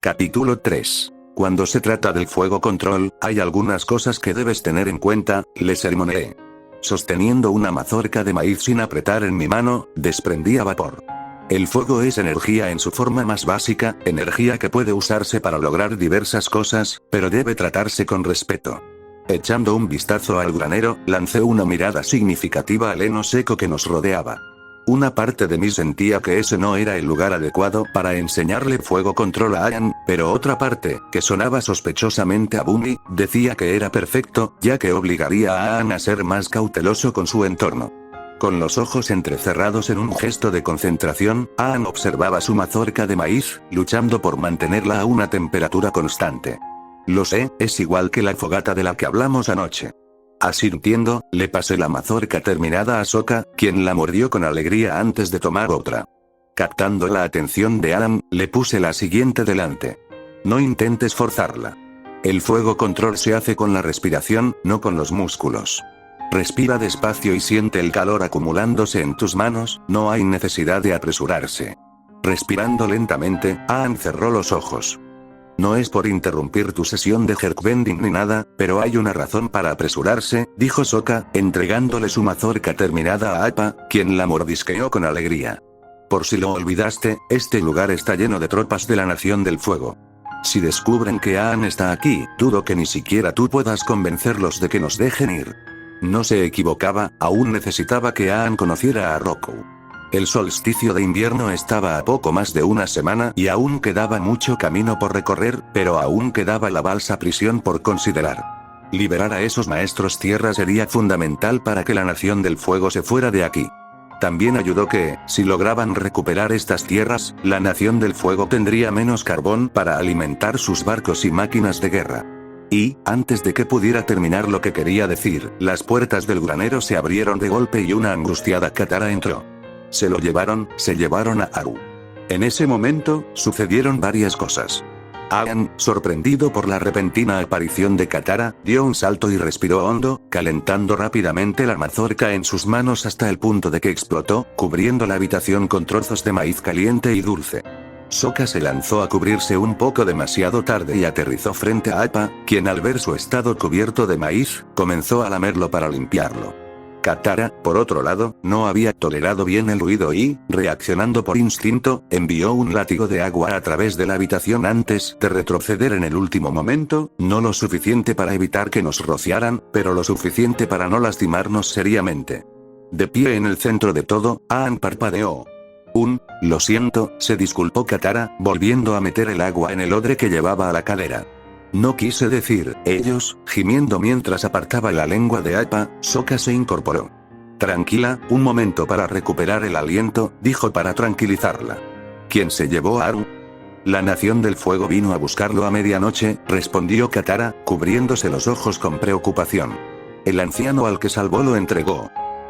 Capítulo 3. Cuando se trata del fuego control, hay algunas cosas que debes tener en cuenta, le sermoneé. Sosteniendo una mazorca de maíz sin apretar en mi mano, desprendía vapor. El fuego es energía en su forma más básica, energía que puede usarse para lograr diversas cosas, pero debe tratarse con respeto. Echando un vistazo al granero, lancé una mirada significativa al heno seco que nos rodeaba. Una parte de mí sentía que ese no era el lugar adecuado para enseñarle fuego control a Aang, pero otra parte, que sonaba sospechosamente a Bumi, decía que era perfecto, ya que obligaría a Aang a ser más cauteloso con su entorno. Con los ojos entrecerrados en un gesto de concentración, Aang observaba su mazorca de maíz, luchando por mantenerla a una temperatura constante. Lo sé, es igual que la fogata de la que hablamos anoche. Asintiendo, le pasé la mazorca terminada a Sokka, quien la mordió con alegría antes de tomar otra. Captando la atención de Aang, le puse la siguiente delante. No intentes forzarla. El fuego control se hace con la respiración, no con los músculos. Respira despacio y siente el calor acumulándose en tus manos, no hay necesidad de apresurarse. Respirando lentamente, Aang cerró los ojos. No es por interrumpir tu sesión de Heartbending ni nada, pero hay una razón para apresurarse, dijo Sokka, entregándole su mazorca terminada a Appa, quien la mordisqueó con alegría. Por si lo olvidaste, este lugar está lleno de tropas de la Nación del Fuego. Si descubren que Aang está aquí, dudo que ni siquiera tú puedas convencerlos de que nos dejen ir. No se equivocaba, aún necesitaba que Aang conociera a Roku. El solsticio de invierno estaba a poco más de una semana y aún quedaba mucho camino por recorrer, pero aún quedaba la balsa prisión por considerar. Liberar a esos maestros tierra sería fundamental para que la Nación del Fuego se fuera de aquí. También ayudó que, si lograban recuperar estas tierras, la Nación del Fuego tendría menos carbón para alimentar sus barcos y máquinas de guerra. Y, antes de que pudiera terminar lo que quería decir, las puertas del granero se abrieron de golpe y una angustiada Katara entró. Se llevaron a Aru. En ese momento, sucedieron varias cosas. Aang, sorprendido por la repentina aparición de Katara, dio un salto y respiró hondo, calentando rápidamente la mazorca en sus manos hasta el punto de que explotó, cubriendo la habitación con trozos de maíz caliente y dulce. Sokka se lanzó a cubrirse un poco demasiado tarde y aterrizó frente a Appa, quien al ver su estado cubierto de maíz, comenzó a lamerlo para limpiarlo. Katara, por otro lado, no había tolerado bien el ruido y, reaccionando por instinto, envió un látigo de agua a través de la habitación antes de retroceder en el último momento, no lo suficiente para evitar que nos rociaran, pero lo suficiente para no lastimarnos seriamente. De pie en el centro de todo, Aang parpadeó. Lo siento, se disculpó Katara, volviendo a meter el agua en el odre que llevaba a la cadera. No quise decir, ellos, gimiendo mientras apartaba la lengua de Appa, Sokka se incorporó. Tranquila, un momento para recuperar el aliento, dijo para tranquilizarla. ¿Quién se llevó a Aru? La Nación del Fuego vino a buscarlo a medianoche, respondió Katara, cubriéndose los ojos con preocupación. El anciano al que salvó lo entregó.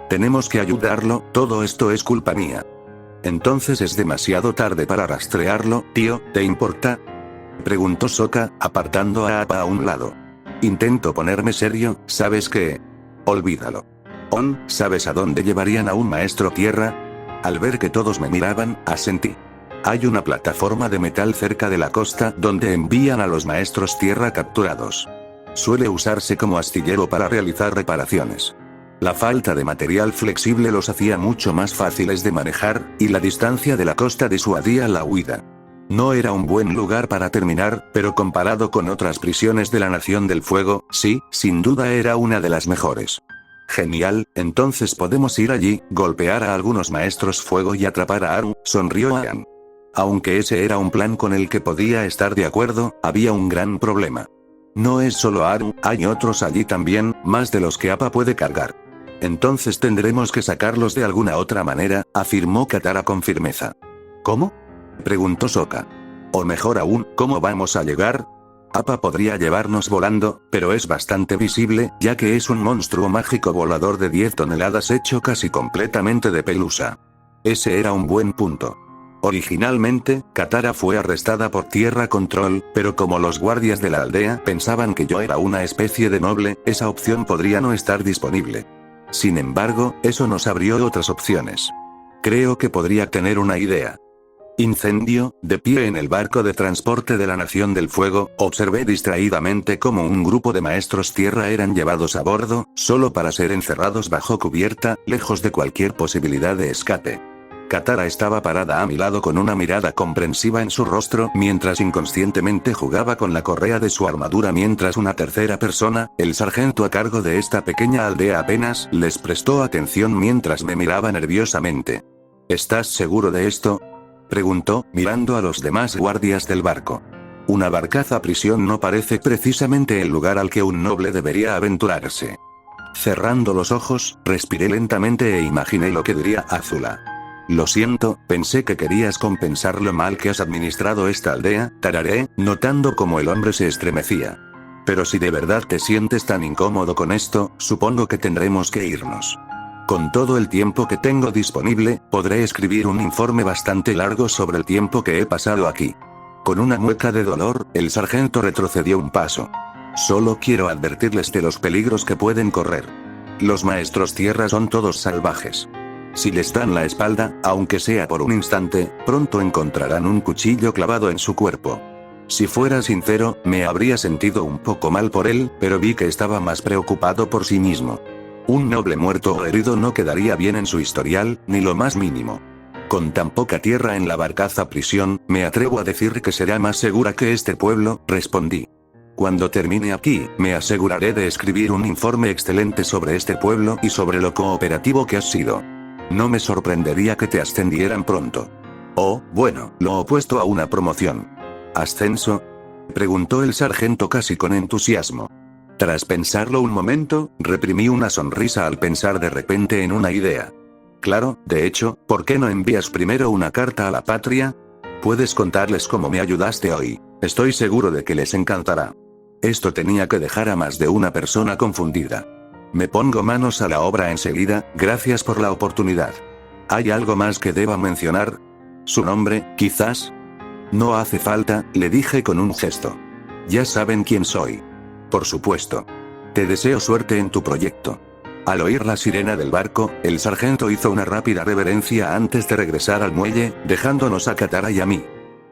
Tenemos que ayudarlo, todo esto es culpa mía. Entonces es demasiado tarde para rastrearlo, tío, ¿te importa? Preguntó Sokka, apartando a Appa a un lado. Intento ponerme serio, ¿sabes qué? Olvídalo. ¿Sabes a dónde llevarían a un maestro tierra? Al ver que todos me miraban, asentí. Hay una plataforma de metal cerca de la costa donde envían a los maestros tierra capturados. Suele usarse como astillero para realizar reparaciones. La falta de material flexible los hacía mucho más fáciles de manejar, y la distancia de la costa disuadía la huida. No era un buen lugar para terminar, pero comparado con otras prisiones de la Nación del Fuego, sí, sin duda era una de las mejores. Genial, entonces podemos ir allí, golpear a algunos maestros fuego y atrapar a Aru, sonrió Aang. Aunque ese era un plan con el que podía estar de acuerdo, había un gran problema. No es solo Aru, hay otros allí también, más de los que Appa puede cargar. Entonces tendremos que sacarlos de alguna otra manera, afirmó Katara con firmeza. ¿Cómo? Preguntó Sokka. O mejor aún, ¿cómo vamos a llegar? Appa podría llevarnos volando, pero es bastante visible, ya que es un monstruo mágico volador de 10 toneladas hecho casi completamente de pelusa. Ese era un buen punto. Originalmente, Katara fue arrestada por Tierra Control, pero como los guardias de la aldea pensaban que yo era una especie de noble, esa opción podría no estar disponible. Sin embargo, eso nos abrió otras opciones. Creo que podría tener una idea. Incendio. De pie en el barco de transporte de la Nación del Fuego, observé distraídamente cómo un grupo de maestros tierra eran llevados a bordo, solo para ser encerrados bajo cubierta, lejos de cualquier posibilidad de escape. Katara estaba parada a mi lado con una mirada comprensiva en su rostro mientras inconscientemente jugaba con la correa de su armadura mientras una tercera persona, el sargento a cargo de esta pequeña aldea apenas les prestó atención mientras me miraba nerviosamente. ¿Estás seguro de esto?, preguntó, mirando a los demás guardias del barco. Una barcaza prisión no parece precisamente el lugar al que un noble debería aventurarse. Cerrando los ojos, respiré lentamente e imaginé lo que diría Azula. Lo siento, pensé que querías compensar lo mal que has administrado esta aldea, tarareé, notando cómo el hombre se estremecía. Pero si de verdad te sientes tan incómodo con esto, supongo que tendremos que irnos. Con todo el tiempo que tengo disponible, podré escribir un informe bastante largo sobre el tiempo que he pasado aquí. Con una mueca de dolor, el sargento retrocedió un paso. Solo quiero advertirles de los peligros que pueden correr. Los maestros tierra son todos salvajes. Si les dan la espalda, aunque sea por un instante, pronto encontrarán un cuchillo clavado en su cuerpo. Si fuera sincero, me habría sentido un poco mal por él, pero vi que estaba más preocupado por sí mismo. Un noble muerto o herido no quedaría bien en su historial, ni lo más mínimo. Con tan poca tierra en la barcaza prisión, me atrevo a decir que será más segura que este pueblo, respondí. Cuando termine aquí, me aseguraré de escribir un informe excelente sobre este pueblo y sobre lo cooperativo que has sido. No me sorprendería que te ascendieran pronto. Oh, bueno, lo opuesto a una promoción. ¿Ascenso?, preguntó el sargento casi con entusiasmo. Tras pensarlo un momento, reprimí una sonrisa al pensar de repente en una idea. Claro, de hecho, ¿por qué no envías primero una carta a la patria? Puedes contarles cómo me ayudaste hoy. Estoy seguro de que les encantará. Esto tenía que dejar a más de una persona confundida. Me pongo manos a la obra enseguida, gracias por la oportunidad. ¿Hay algo más que deba mencionar? ¿Su nombre, quizás? No hace falta, le dije con un gesto. Ya saben quién soy. Por supuesto. Te deseo suerte en tu proyecto. Al oír la sirena del barco, el sargento hizo una rápida reverencia antes de regresar al muelle, dejándonos a Katara y a mí.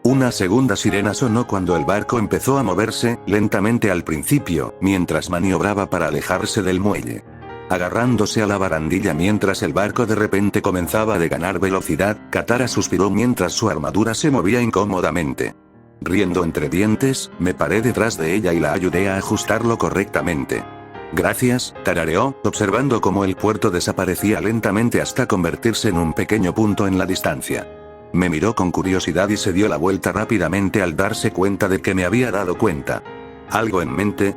Una segunda sirena sonó cuando el barco empezó a moverse, lentamente al principio, mientras maniobraba para alejarse del muelle. Agarrándose a la barandilla mientras el barco de repente comenzaba a ganar velocidad, Katara suspiró mientras su armadura se movía incómodamente. Riendo entre dientes, me paré detrás de ella y la ayudé a ajustarlo correctamente. Gracias, tarareó, observando cómo el puerto desaparecía lentamente hasta convertirse en un pequeño punto en la distancia. Me miró con curiosidad y se dio la vuelta rápidamente al darse cuenta de que me había dado cuenta. ¿Algo en mente?,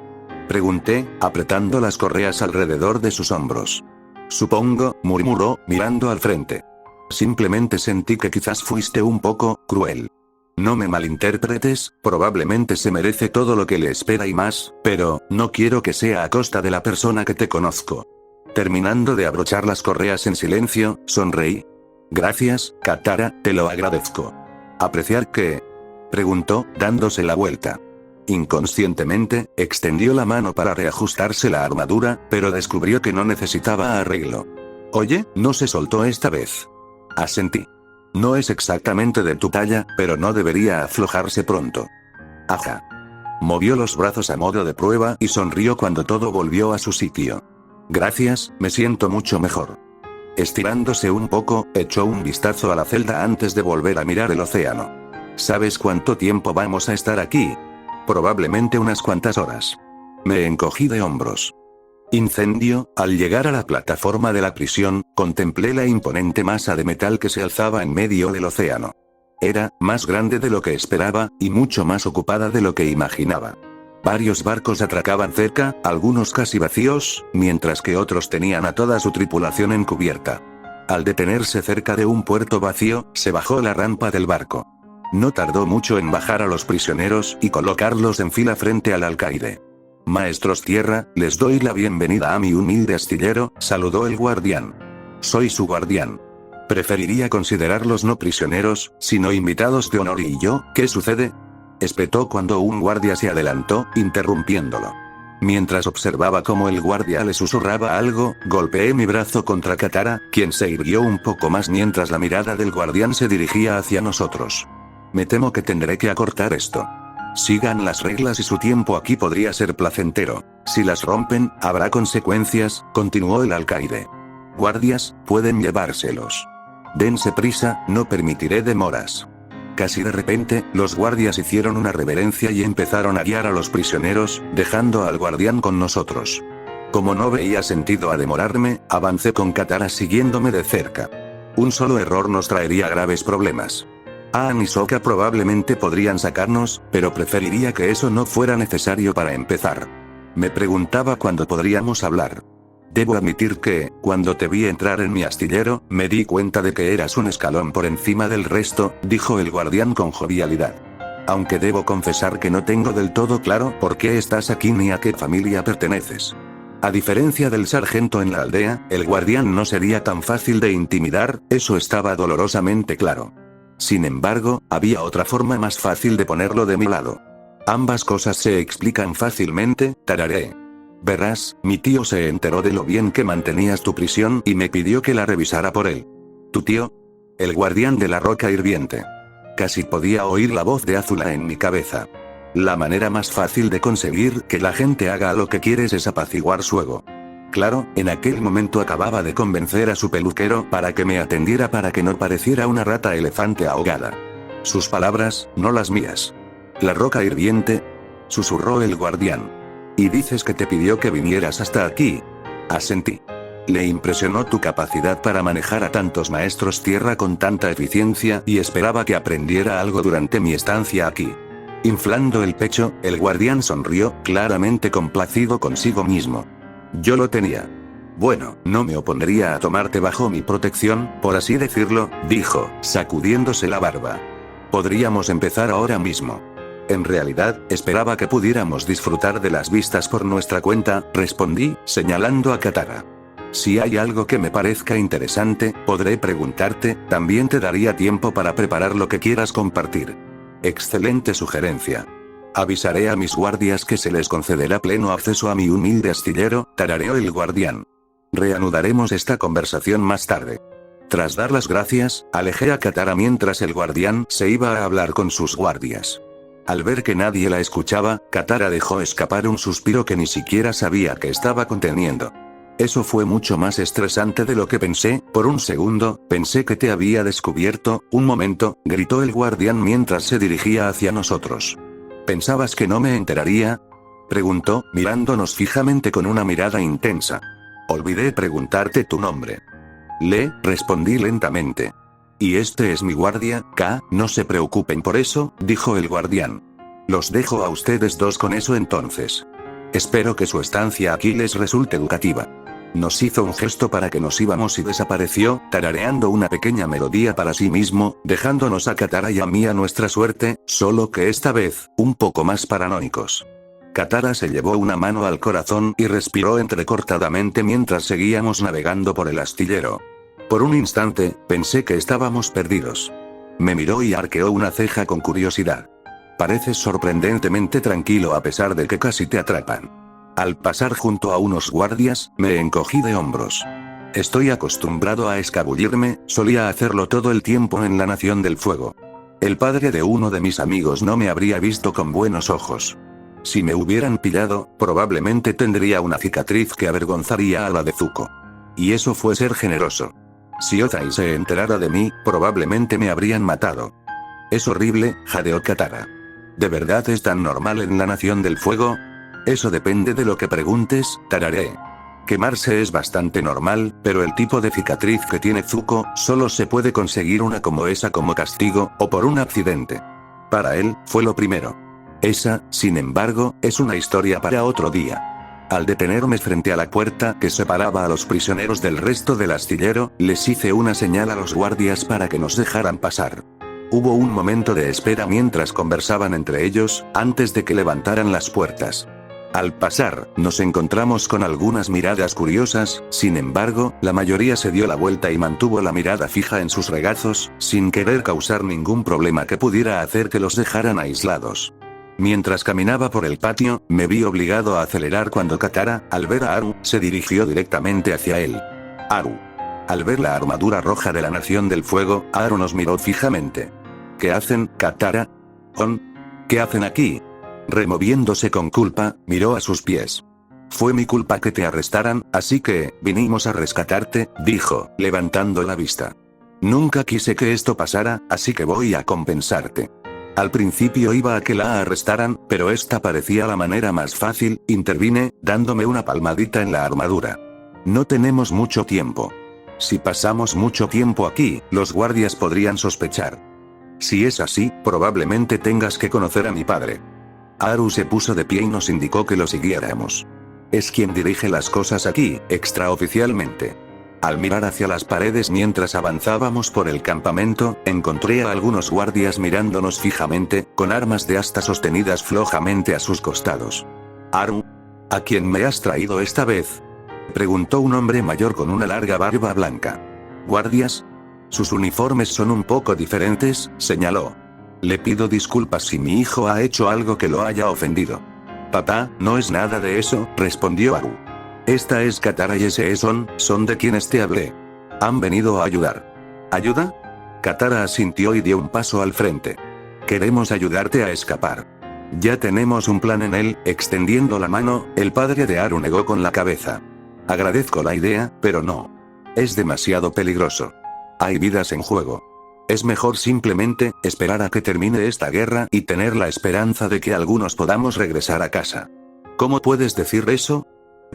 pregunté, apretando las correas alrededor de sus hombros. Supongo, murmuró, mirando al frente. Simplemente sentí que quizás fuiste un poco cruel. No me malinterpretes, probablemente se merece todo lo que le espera y más, pero no quiero que sea a costa de la persona que te conozco. Terminando de abrochar las correas en silencio, sonreí. Gracias, Katara, te lo agradezco. ¿Apreciar qué?, preguntó, dándose la vuelta. Inconscientemente, extendió la mano para reajustarse la armadura, pero descubrió que no necesitaba arreglo. Oye, no se soltó esta vez. Asentí. No es exactamente de tu talla, pero no debería aflojarse pronto. Ajá. Movió los brazos a modo de prueba y sonrió cuando todo volvió a su sitio. Gracias, me siento mucho mejor. Estirándose un poco, echó un vistazo a la celda antes de volver a mirar el océano. ¿Sabes cuánto tiempo vamos a estar aquí? Probablemente unas cuantas horas. Me encogí de hombros. Incendio. Al llegar a la plataforma de la prisión, contemplé la imponente masa de metal que se alzaba en medio del océano. Era más grande de lo que esperaba, y mucho más ocupada de lo que imaginaba. Varios barcos atracaban cerca, algunos casi vacíos, mientras que otros tenían a toda su tripulación en cubierta. Al detenerse cerca de un puerto vacío, se bajó la rampa del barco. No tardó mucho en bajar a los prisioneros y colocarlos en fila frente al alcaide. Maestros tierra, les doy la bienvenida a mi humilde astillero, saludó el guardián. Soy su guardián. Preferiría considerarlos no prisioneros, sino invitados de honor. ¿Y yo, qué sucede?, espetó cuando un guardia se adelantó, interrumpiéndolo. Mientras observaba cómo el guardia le susurraba algo, golpeé mi brazo contra Katara, quien se irguió un poco más mientras la mirada del guardián se dirigía hacia nosotros. Me temo que tendré que acortar esto. Sigan las reglas y su tiempo aquí podría ser placentero. Si las rompen, habrá consecuencias, continuó el alcaide. Guardias, pueden llevárselos. Dense prisa, no permitiré demoras. Casi de repente, los guardias hicieron una reverencia y empezaron a guiar a los prisioneros, dejando al guardián con nosotros. Como no veía sentido a demorarme, avancé con Katara siguiéndome de cerca. Un solo error nos traería graves problemas. Aang y Sokka probablemente podrían sacarnos, pero preferiría que eso no fuera necesario para empezar. Me preguntaba cuándo podríamos hablar. Debo admitir que, cuando te vi entrar en mi astillero, me di cuenta de que eras un escalón por encima del resto, dijo el guardián con jovialidad. Aunque debo confesar que no tengo del todo claro por qué estás aquí ni a qué familia perteneces. A diferencia del sargento en la aldea, el guardián no sería tan fácil de intimidar, eso estaba dolorosamente claro. Sin embargo, había otra forma más fácil de ponerlo de mi lado. Ambas cosas se explican fácilmente, tarareé. Verás, mi tío se enteró de lo bien que mantenías tu prisión y me pidió que la revisara por él. ¿Tu tío? El guardián de la roca hirviente. Casi podía oír la voz de Azula en mi cabeza. La manera más fácil de conseguir que la gente haga lo que quieres es apaciguar su ego. Claro, en aquel momento acababa de convencer a su peluquero para que me atendiera para que no pareciera una rata elefante ahogada. Sus palabras, no las mías. La roca hirviente, susurró el guardián. ¿Y dices que te pidió que vinieras hasta aquí? Asentí. Le impresionó tu capacidad para manejar a tantos maestros tierra con tanta eficiencia y esperaba que aprendiera algo durante mi estancia aquí. Inflando el pecho, el guardián sonrió, claramente complacido consigo mismo. Yo lo tenía. Bueno, no me opondría a tomarte bajo mi protección, por así decirlo, dijo, sacudiéndose la barba. Podríamos empezar ahora mismo. En realidad, esperaba que pudiéramos disfrutar de las vistas por nuestra cuenta, respondí, señalando a Katara. Si hay algo que me parezca interesante, podré preguntarte, también te daría tiempo para preparar lo que quieras compartir. Excelente sugerencia. Avisaré a mis guardias que se les concederá pleno acceso a mi humilde astillero, tarareó el guardián. Reanudaremos esta conversación más tarde. Tras dar las gracias, alejé a Katara mientras el guardián se iba a hablar con sus guardias. Al ver que nadie la escuchaba, Katara dejó escapar un suspiro que ni siquiera sabía que estaba conteniendo. Eso fue mucho más estresante de lo que pensé, por un segundo, pensé que te había descubierto, un momento, gritó el guardián mientras se dirigía hacia nosotros. ¿Pensabas que no me enteraría? Preguntó, mirándonos fijamente con una mirada intensa. Olvidé preguntarte tu nombre. Respondí lentamente. Y este es mi guardia, K, no se preocupen por eso, dijo el guardián. Los dejo a ustedes dos con eso entonces. Espero que su estancia aquí les resulte educativa. Nos hizo un gesto para que nos íbamos y desapareció, tarareando una pequeña melodía para sí mismo, dejándonos a Katara y a mí a nuestra suerte, solo que esta vez, un poco más paranoicos. Katara se llevó una mano al corazón y respiró entrecortadamente mientras seguíamos navegando por el astillero. Por un instante, pensé que estábamos perdidos. Me miró y arqueó una ceja con curiosidad. Pareces sorprendentemente tranquilo a pesar de que casi te atrapan. Al pasar junto a unos guardias, me encogí de hombros. Estoy acostumbrado a escabullirme, solía hacerlo todo el tiempo en la Nación del Fuego. El padre de uno de mis amigos no me habría visto con buenos ojos. Si me hubieran pillado, probablemente tendría una cicatriz que avergonzaría a la de Zuko. Y eso fue ser generoso. Si Ozai se enterara de mí, probablemente me habrían matado. Es horrible, jadeó Katara. ¿De verdad es tan normal en la Nación del Fuego? Eso depende de lo que preguntes, tarareé. Quemarse es bastante normal, pero el tipo de cicatriz que tiene Zuko, solo se puede conseguir una como esa como castigo, o por un accidente. Para él, fue lo primero. Esa, sin embargo, es una historia para otro día. Al detenerme frente a la puerta que separaba a los prisioneros del resto del astillero, les hice una señal a los guardias para que nos dejaran pasar. Hubo un momento de espera mientras conversaban entre ellos, antes de que levantaran las puertas. Al pasar, nos encontramos con algunas miradas curiosas, sin embargo, la mayoría se dio la vuelta y mantuvo la mirada fija en sus regazos, sin querer causar ningún problema que pudiera hacer que los dejaran aislados. Mientras caminaba por el patio, me vi obligado a acelerar cuando Katara, al ver a Haru, se dirigió directamente hacia él. Haru. Al ver la armadura roja de la Nación del Fuego, Haru nos miró fijamente. ¿Qué hacen, Katara? ¿Qué hacen aquí? Removiéndose con culpa, miró a sus pies. Fue mi culpa que te arrestaran, así que, vinimos a rescatarte, dijo, levantando la vista. Nunca quise que esto pasara, así que voy a compensarte. Al principio iba a que la arrestaran, pero esta parecía la manera más fácil, intervine, dándome una palmadita en la armadura. No tenemos mucho tiempo. Si pasamos mucho tiempo aquí, los guardias podrían sospechar. Si es así, probablemente tengas que conocer a mi padre. Haru se puso de pie y nos indicó que lo siguiéramos. Es quien dirige las cosas aquí, extraoficialmente. Al mirar hacia las paredes mientras avanzábamos por el campamento, encontré a algunos guardias mirándonos fijamente, con armas de asta sostenidas flojamente a sus costados. Haru, ¿a quién me has traído esta vez?, preguntó un hombre mayor con una larga barba blanca. ¿Guardias? Sus uniformes son un poco diferentes, señaló. Le pido disculpas si mi hijo ha hecho algo que lo haya ofendido. Papá, no es nada de eso, respondió Haru. Esta es Katara y ese son de quienes te hablé. Han venido a ayudar. ¿Ayuda? Katara asintió y dio un paso al frente. Queremos ayudarte a escapar. Ya tenemos un plan en él, extendiendo la mano, el padre de Haru negó con la cabeza. Agradezco la idea, pero no. Es demasiado peligroso. Hay vidas en juego. Es mejor simplemente, esperar a que termine esta guerra y tener la esperanza de que algunos podamos regresar a casa. ¿Cómo puedes decir eso?,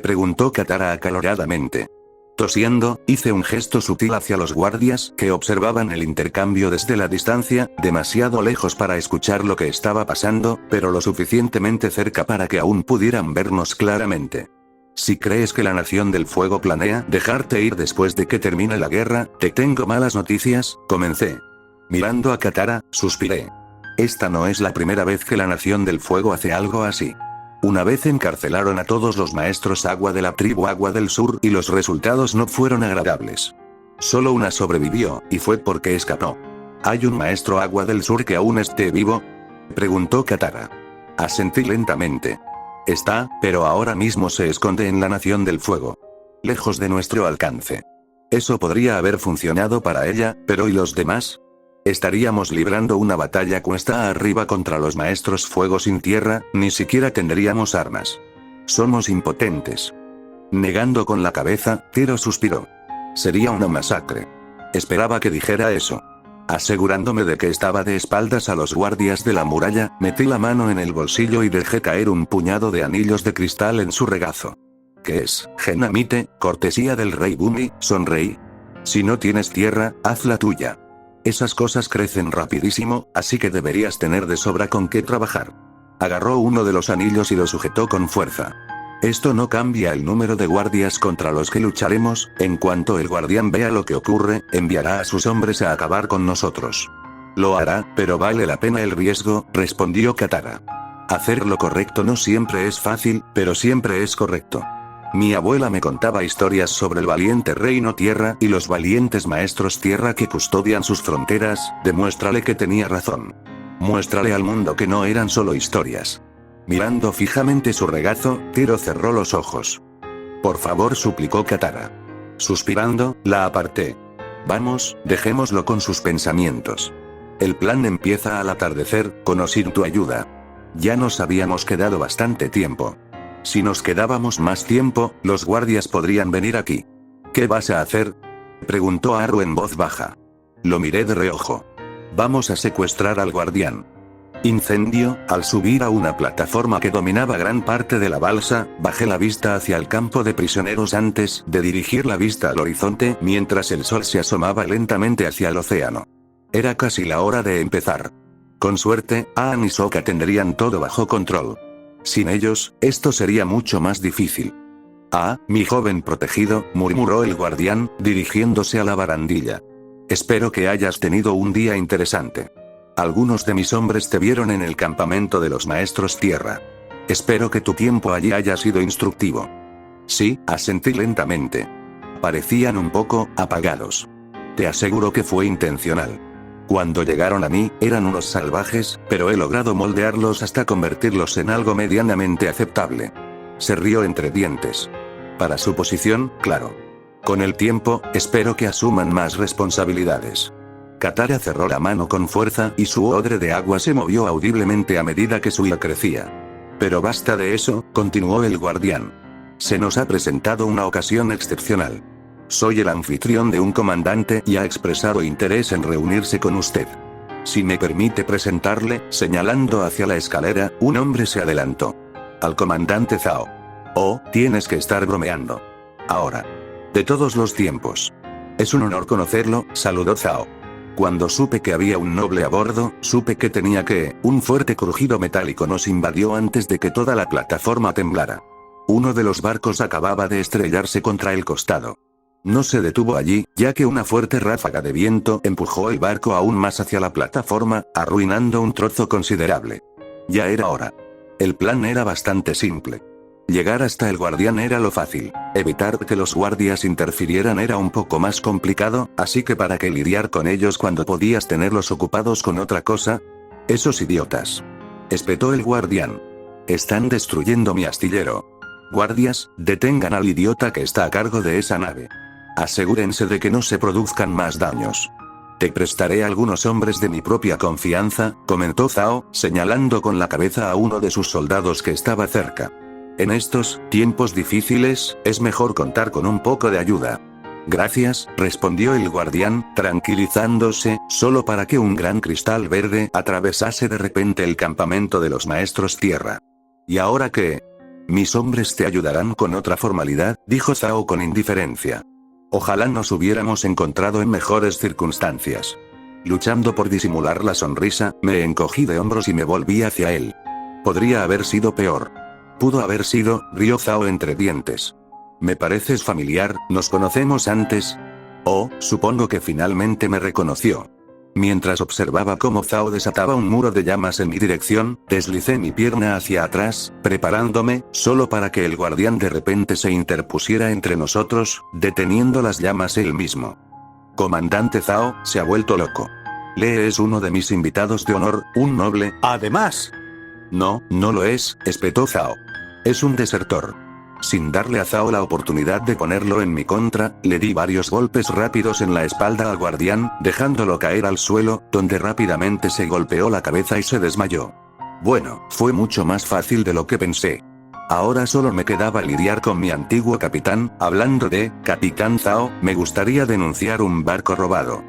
preguntó Katara acaloradamente. Tosiendo, hice un gesto sutil hacia los guardias, que observaban el intercambio desde la distancia, demasiado lejos para escuchar lo que estaba pasando, pero lo suficientemente cerca para que aún pudieran vernos claramente. Si crees que la Nación del Fuego planea dejarte ir después de que termine la guerra, te tengo malas noticias, comencé. Mirando a Katara, suspiré. Esta no es la primera vez que la Nación del Fuego hace algo así. Una vez encarcelaron a todos los maestros agua de la tribu Agua del Sur y los resultados no fueron agradables. Solo una sobrevivió, y fue porque escapó. ¿Hay un maestro Agua del Sur que aún esté vivo?, preguntó Katara. Asentí lentamente. Está, pero ahora mismo se esconde en la Nación del Fuego. Lejos de nuestro alcance. Eso podría haber funcionado para ella, pero ¿y los demás? Estaríamos librando una batalla cuesta arriba contra los maestros fuego sin tierra, ni siquiera tendríamos armas. Somos impotentes. Negando con la cabeza, Tiro suspiró. Sería una masacre. Esperaba que dijera eso. Asegurándome de que estaba de espaldas a los guardias de la muralla, metí la mano en el bolsillo y dejé caer un puñado de anillos de cristal en su regazo. ¿Qué es, Genamite, cortesía del rey Bumi? Sonreí. Si no tienes tierra, haz la tuya. Esas cosas crecen rapidísimo, así que deberías tener de sobra con qué trabajar. Agarró uno de los anillos y lo sujetó con fuerza. Esto no cambia el número de guardias contra los que lucharemos, en cuanto el guardián vea lo que ocurre, enviará a sus hombres a acabar con nosotros. Lo hará, pero vale la pena el riesgo, respondió Katara. Hacer lo correcto no siempre es fácil, pero siempre es correcto. Mi abuela me contaba historias sobre el valiente reino tierra y los valientes maestros tierra que custodian sus fronteras, demuéstrale que tenía razón. Muéstrale al mundo que no eran solo historias. Mirando fijamente su regazo, Tiro cerró los ojos. Por favor, suplicó Katara. Suspirando, la aparté. Vamos, dejémoslo con sus pensamientos. El plan empieza al atardecer, con sin tu ayuda. Ya nos habíamos quedado bastante tiempo. Si nos quedábamos más tiempo, los guardias podrían venir aquí. ¿Qué vas a hacer?, preguntó Haru en voz baja. Lo miré de reojo. Vamos a secuestrar al guardián. Incendio. Al subir a una plataforma que dominaba gran parte de la balsa, bajé la vista hacia el campo de prisioneros antes de dirigir la vista al horizonte mientras el sol se asomaba lentamente hacia el océano. Era casi la hora de empezar. Con suerte, Aang y Sokka tendrían todo bajo control. Sin ellos, esto sería mucho más difícil. Ah, mi joven protegido, murmuró el guardián, dirigiéndose a la barandilla. Espero que hayas tenido un día interesante. Algunos de mis hombres te vieron en el campamento de los maestros tierra. Espero que tu tiempo allí haya sido instructivo. Sí, asentí lentamente. Parecían un poco apagados. Te aseguro que fue intencional. Cuando llegaron a mí, eran unos salvajes, pero he logrado moldearlos hasta convertirlos en algo medianamente aceptable. Se rió entre dientes. Para su posición, claro. Con el tiempo, espero que asuman más responsabilidades. Katara cerró la mano con fuerza y su odre de agua se movió audiblemente a medida que su ira crecía. Pero basta de eso, continuó el guardián. Se nos ha presentado una ocasión excepcional. Soy el anfitrión de un comandante y ha expresado interés en reunirse con usted. Si me permite presentarle, señalando hacia la escalera, un hombre se adelantó. Al comandante Zhao. Oh, tienes que estar bromeando. Ahora. De todos los tiempos. Es un honor conocerlo, saludó Zhao. Cuando supe que había un noble a bordo, supe que tenía que... Un fuerte crujido metálico nos invadió antes de que toda la plataforma temblara. Uno de los barcos acababa de estrellarse contra el costado. No se detuvo allí, ya que una fuerte ráfaga de viento empujó el barco aún más hacia la plataforma, arruinando un trozo considerable. Ya era hora. El plan era bastante simple. Llegar hasta el guardián era lo fácil. Evitar que los guardias interfirieran era un poco más complicado, así que ¿para qué lidiar con ellos cuando podías tenerlos ocupados con otra cosa? Esos idiotas. Espetó el guardián. Están destruyendo mi astillero. Guardias, detengan al idiota que está a cargo de esa nave. Asegúrense de que no se produzcan más daños. Te prestaré algunos hombres de mi propia confianza, comentó Zhao, señalando con la cabeza a uno de sus soldados que estaba cerca. En estos tiempos difíciles, es mejor contar con un poco de ayuda. Gracias, respondió el guardián, tranquilizándose, solo para que un gran cristal verde atravesase de repente el campamento de los maestros tierra. ¿Y ahora qué? Mis hombres te ayudarán con otra formalidad, dijo Zhao con indiferencia. Ojalá nos hubiéramos encontrado en mejores circunstancias. Luchando por disimular la sonrisa, me encogí de hombros y me volví hacia él. Podría haber sido peor. Pudo haber sido, rió Zhao entre dientes. Me pareces familiar, ¿nos conocemos antes? Oh, supongo que finalmente me reconoció. Mientras observaba cómo Zhao desataba un muro de llamas en mi dirección, deslicé mi pierna hacia atrás, preparándome, solo para que el guardián de repente se interpusiera entre nosotros, deteniendo las llamas él mismo. Comandante Zhao, se ha vuelto loco. Lee es uno de mis invitados de honor, un noble. Además. No, no lo es, espetó Zhao. Es un desertor. Sin darle a Zhao la oportunidad de ponerlo en mi contra, le di varios golpes rápidos en la espalda al guardián, dejándolo caer al suelo, donde rápidamente se golpeó la cabeza y se desmayó. Bueno, fue mucho más fácil de lo que pensé. Ahora solo me quedaba lidiar con mi antiguo capitán. Hablando de Capitán Zhao, me gustaría denunciar un barco robado.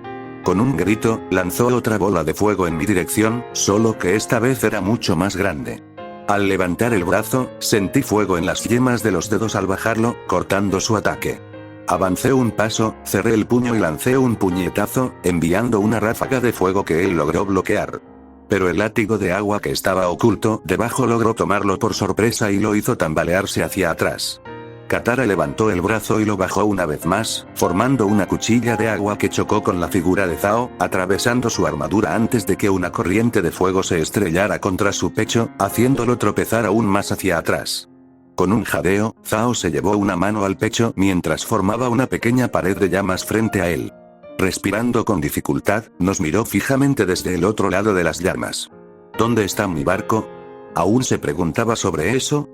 Con un grito, lanzó otra bola de fuego en mi dirección, solo que esta vez era mucho más grande. Al levantar el brazo, sentí fuego en las yemas de los dedos al bajarlo, cortando su ataque. Avancé un paso, cerré el puño y lancé un puñetazo, enviando una ráfaga de fuego que él logró bloquear. Pero el látigo de agua que estaba oculto debajo logró tomarlo por sorpresa y lo hizo tambalearse hacia atrás. Katara levantó el brazo y lo bajó una vez más, formando una cuchilla de agua que chocó con la figura de Zhao, atravesando su armadura antes de que una corriente de fuego se estrellara contra su pecho, haciéndolo tropezar aún más hacia atrás. Con un jadeo, Zhao se llevó una mano al pecho mientras formaba una pequeña pared de llamas frente a él. Respirando con dificultad, nos miró fijamente desde el otro lado de las llamas. ¿Dónde está mi barco? ¿Aún se preguntaba sobre eso?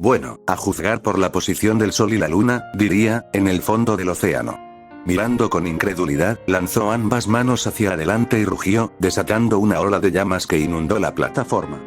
Bueno, a juzgar por la posición del sol y la luna, diría, en el fondo del océano. Mirando con incredulidad, lanzó ambas manos hacia adelante y rugió, desatando una ola de llamas que inundó la plataforma.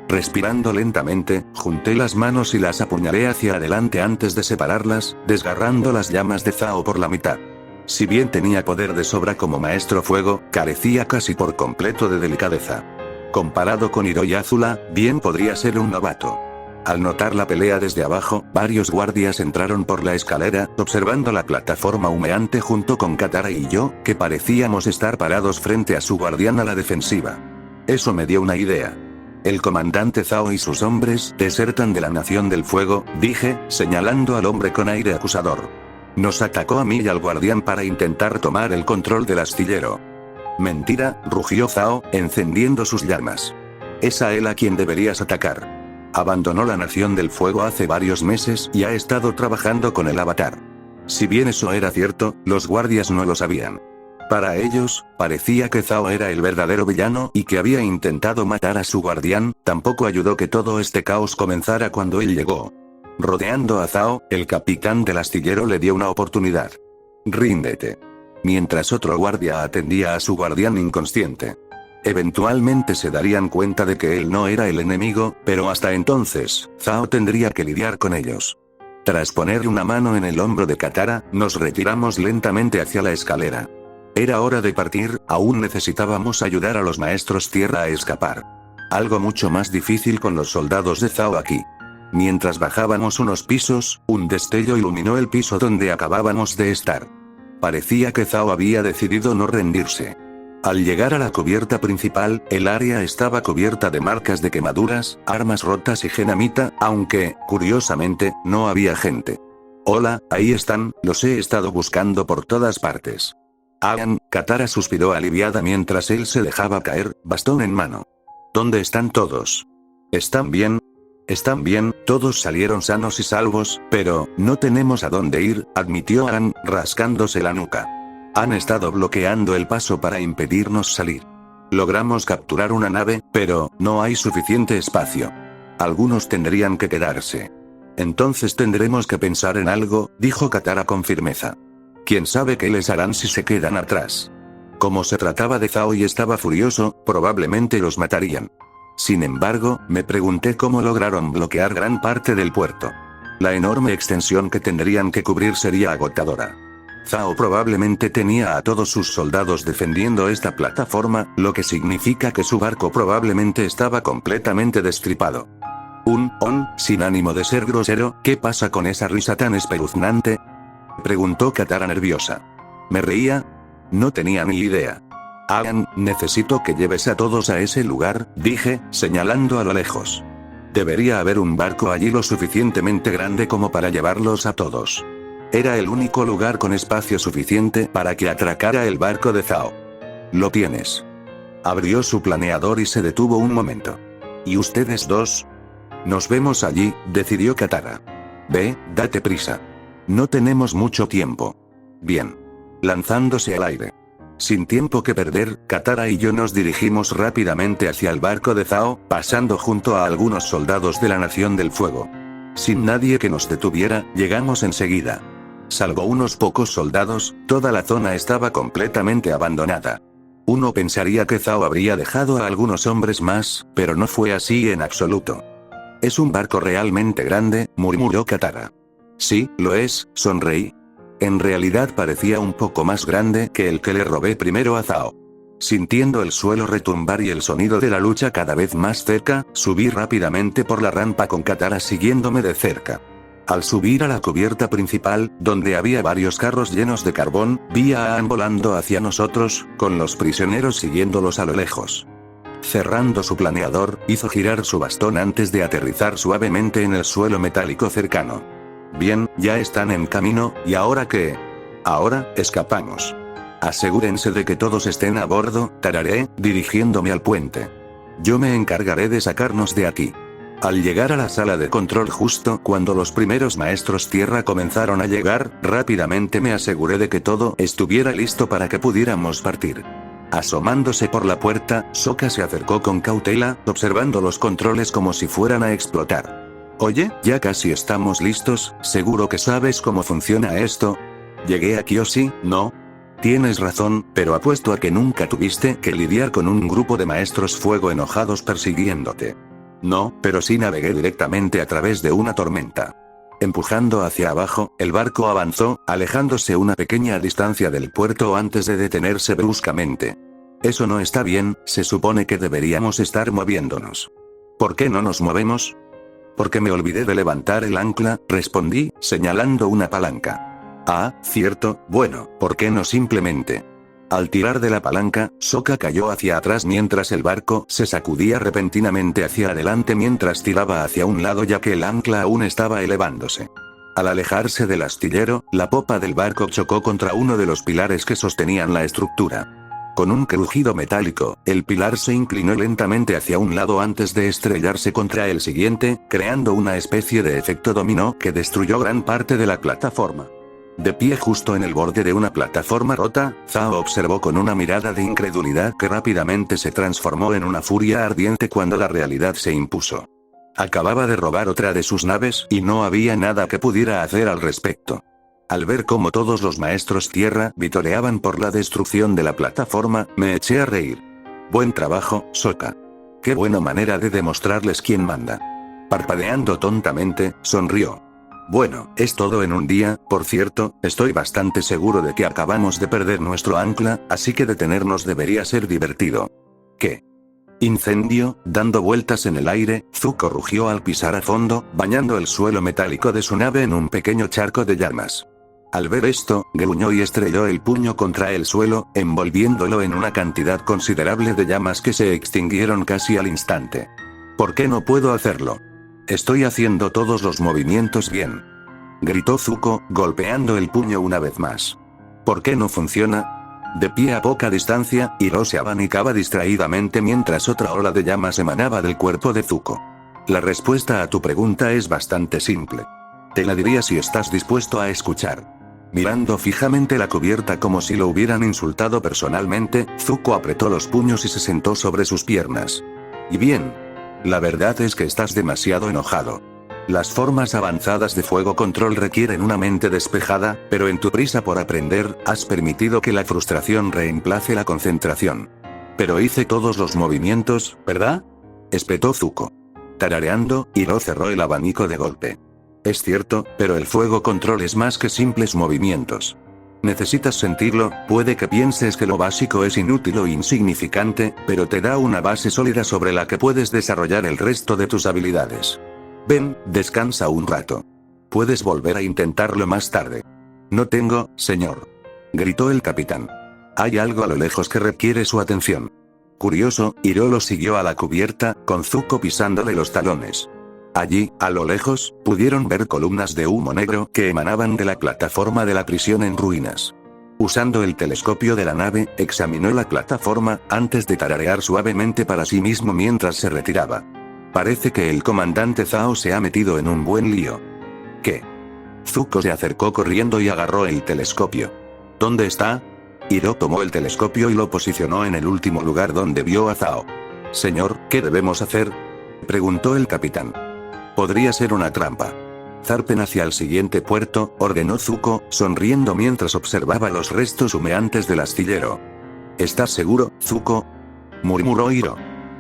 Respirando lentamente, junté las manos y las apuñalé hacia adelante antes de separarlas, desgarrando las llamas de Zhao por la mitad. Si bien tenía poder de sobra como maestro fuego, carecía casi por completo de delicadeza. Comparado con Hiro y Azula, bien podría ser un novato. Al notar la pelea desde abajo, varios guardias entraron por la escalera, observando la plataforma humeante junto con Katara y yo, que parecíamos estar parados frente a su guardián a la defensiva. Eso me dio una idea. El comandante Zhao y sus hombres desertan de la Nación del Fuego, dije, señalando al hombre con aire acusador. Nos atacó a mí y al guardián para intentar tomar el control del astillero. Mentira, rugió Zhao, encendiendo sus llamas. Es a él a quien deberías atacar. Abandonó la Nación del Fuego hace varios meses y ha estado trabajando con el Avatar. Si bien eso era cierto, los guardias no lo sabían. Para ellos, parecía que Zhao era el verdadero villano y que había intentado matar a su guardián. Tampoco ayudó que todo este caos comenzara cuando él llegó. Rodeando a Zhao, el capitán del astillero le dio una oportunidad. Ríndete. Mientras otro guardia atendía a su guardián inconsciente. Eventualmente se darían cuenta de que él no era el enemigo, pero hasta entonces, Zhao tendría que lidiar con ellos. Tras poner una mano en el hombro de Katara, nos retiramos lentamente hacia la escalera. Era hora de partir, aún necesitábamos ayudar a los maestros tierra a escapar. Algo mucho más difícil con los soldados de Zhao aquí. Mientras bajábamos unos pisos, un destello iluminó el piso donde acabábamos de estar. Parecía que Zhao había decidido no rendirse. Al llegar a la cubierta principal, el área estaba cubierta de marcas de quemaduras, armas rotas y genamita, aunque, curiosamente, no había gente. Hola, ahí están, los he estado buscando por todas partes. Aang, Katara suspiró aliviada mientras él se dejaba caer, bastón en mano. ¿Dónde están todos? ¿Están bien? Están bien, todos salieron sanos y salvos, pero, no tenemos a dónde ir, admitió Aang, rascándose la nuca. Han estado bloqueando el paso para impedirnos salir. Logramos capturar una nave, pero, no hay suficiente espacio. Algunos tendrían que quedarse. Entonces tendremos que pensar en algo, dijo Katara con firmeza. ¿Quién sabe qué les harán si se quedan atrás? Como se trataba de Zhao y estaba furioso, probablemente los matarían. Sin embargo, me pregunté cómo lograron bloquear gran parte del puerto. La enorme extensión que tendrían que cubrir sería agotadora. Zhao probablemente tenía a todos sus soldados defendiendo esta plataforma, lo que significa que su barco probablemente estaba completamente destripado. Sin ánimo de ser grosero, ¿qué pasa con esa risa tan espeluznante?, preguntó Katara nerviosa. ¿Me reía? No tenía ni idea. Aang, necesito que lleves a todos a ese lugar, dije, señalando a lo lejos. Debería haber un barco allí lo suficientemente grande como para llevarlos a todos. Era el único lugar con espacio suficiente para que atracara el barco de Zhao. Lo tienes. Abrió su planeador y se detuvo un momento. ¿Y ustedes dos? Nos vemos allí, decidió Katara. Ve, date prisa. No tenemos mucho tiempo. Bien. Lanzándose al aire. Sin tiempo que perder, Katara y yo nos dirigimos rápidamente hacia el barco de Zhao, pasando junto a algunos soldados de la Nación del Fuego. Sin nadie que nos detuviera, llegamos enseguida. Salvo unos pocos soldados, toda la zona estaba completamente abandonada. Uno pensaría que Zhao habría dejado a algunos hombres más, pero no fue así en absoluto. Es un barco realmente grande, murmuró Katara. Sí, lo es, sonreí. En realidad parecía un poco más grande que el que le robé primero a Zhao. Sintiendo el suelo retumbar y el sonido de la lucha cada vez más cerca, subí rápidamente por la rampa con Katara siguiéndome de cerca. Al subir a la cubierta principal, donde había varios carros llenos de carbón, vi a Aang volando hacia nosotros, con los prisioneros siguiéndolos a lo lejos. Cerrando su planeador, hizo girar su bastón antes de aterrizar suavemente en el suelo metálico cercano. Bien, ya están en camino, ¿y ahora qué? Ahora, escapamos. Asegúrense de que todos estén a bordo, tararé, dirigiéndome al puente. Yo me encargaré de sacarnos de aquí. Al llegar a la sala de control justo cuando los primeros maestros tierra comenzaron a llegar, rápidamente me aseguré de que todo estuviera listo para que pudiéramos partir. Asomándose por la puerta, Sokka se acercó con cautela, observando los controles como si fueran a explotar. Oye, ya casi estamos listos, ¿seguro que sabes cómo funciona esto? ¿Llegué a Kyoshi, no? Tienes razón, pero apuesto a que nunca tuviste que lidiar con un grupo de maestros fuego enojados persiguiéndote. No, pero sí navegué directamente a través de una tormenta. Empujando hacia abajo, el barco avanzó, alejándose una pequeña distancia del puerto antes de detenerse bruscamente. Eso no está bien, se supone que deberíamos estar moviéndonos. ¿Por qué no nos movemos? Porque me olvidé de levantar el ancla, respondí, señalando una palanca. Ah, cierto, bueno, ¿por qué no simplemente? Al tirar de la palanca, Sokka cayó hacia atrás mientras el barco se sacudía repentinamente hacia adelante mientras tiraba hacia un lado ya que el ancla aún estaba elevándose. Al alejarse del astillero, la popa del barco chocó contra uno de los pilares que sostenían la estructura. Con un crujido metálico, el pilar se inclinó lentamente hacia un lado antes de estrellarse contra el siguiente, creando una especie de efecto dominó que destruyó gran parte de la plataforma. De pie justo en el borde de una plataforma rota, Zhao observó con una mirada de incredulidad que rápidamente se transformó en una furia ardiente cuando la realidad se impuso. Acababa de robar otra de sus naves y no había nada que pudiera hacer al respecto. Al ver cómo todos los maestros tierra vitoreaban por la destrucción de la plataforma, me eché a reír. Buen trabajo, Sokka. Qué buena manera de demostrarles quién manda. Parpadeando tontamente, sonrió. Bueno, es todo en un día, por cierto, estoy bastante seguro de que acabamos de perder nuestro ancla, así que detenernos debería ser divertido. ¿Qué? Incendio, dando vueltas en el aire, Zuko rugió al pisar a fondo, bañando el suelo metálico de su nave en un pequeño charco de llamas. Al ver esto, gruñó y estrelló el puño contra el suelo, envolviéndolo en una cantidad considerable de llamas que se extinguieron casi al instante. ¿Por qué no puedo hacerlo? Estoy haciendo todos los movimientos bien. Gritó Zuko, golpeando el puño una vez más. ¿Por qué no funciona? De pie a poca distancia, Hiro se abanicaba distraídamente mientras otra ola de llamas emanaba del cuerpo de Zuko. La respuesta a tu pregunta es bastante simple. Te la diría si estás dispuesto a escuchar. Mirando fijamente la cubierta como si lo hubieran insultado personalmente, Zuko apretó los puños y se sentó sobre sus piernas. Y bien. La verdad es que estás demasiado enojado. Las formas avanzadas de fuego control requieren una mente despejada, pero en tu prisa por aprender, has permitido que la frustración reemplace la concentración. Pero hice todos los movimientos, ¿verdad? Espetó Zuko. Tarareando, Hiro cerró el abanico de golpe. Es cierto, pero el fuego control es más que simples movimientos. Necesitas sentirlo, puede que pienses que lo básico es inútil o insignificante, pero te da una base sólida sobre la que puedes desarrollar el resto de tus habilidades. Ven, descansa un rato. Puedes volver a intentarlo más tarde. No tengo, señor. Gritó el capitán. Hay algo a lo lejos que requiere su atención. Curioso, Hiro lo siguió a la cubierta, con Zuko pisándole los talones. Allí, a lo lejos, pudieron ver columnas de humo negro que emanaban de la plataforma de la prisión en ruinas. Usando el telescopio de la nave, examinó la plataforma, antes de tararear suavemente para sí mismo mientras se retiraba. Parece que el comandante Zhao se ha metido en un buen lío. ¿Qué? Zuko se acercó corriendo y agarró el telescopio. ¿Dónde está? Hiro tomó el telescopio y lo posicionó en el último lugar donde vio a Zhao. Señor, ¿qué debemos hacer? Preguntó el capitán. Podría ser una trampa. Zarpen hacia el siguiente puerto, ordenó Zuko, sonriendo mientras observaba los restos humeantes del astillero. ¿Estás seguro, Zuko? Murmuró Hiro.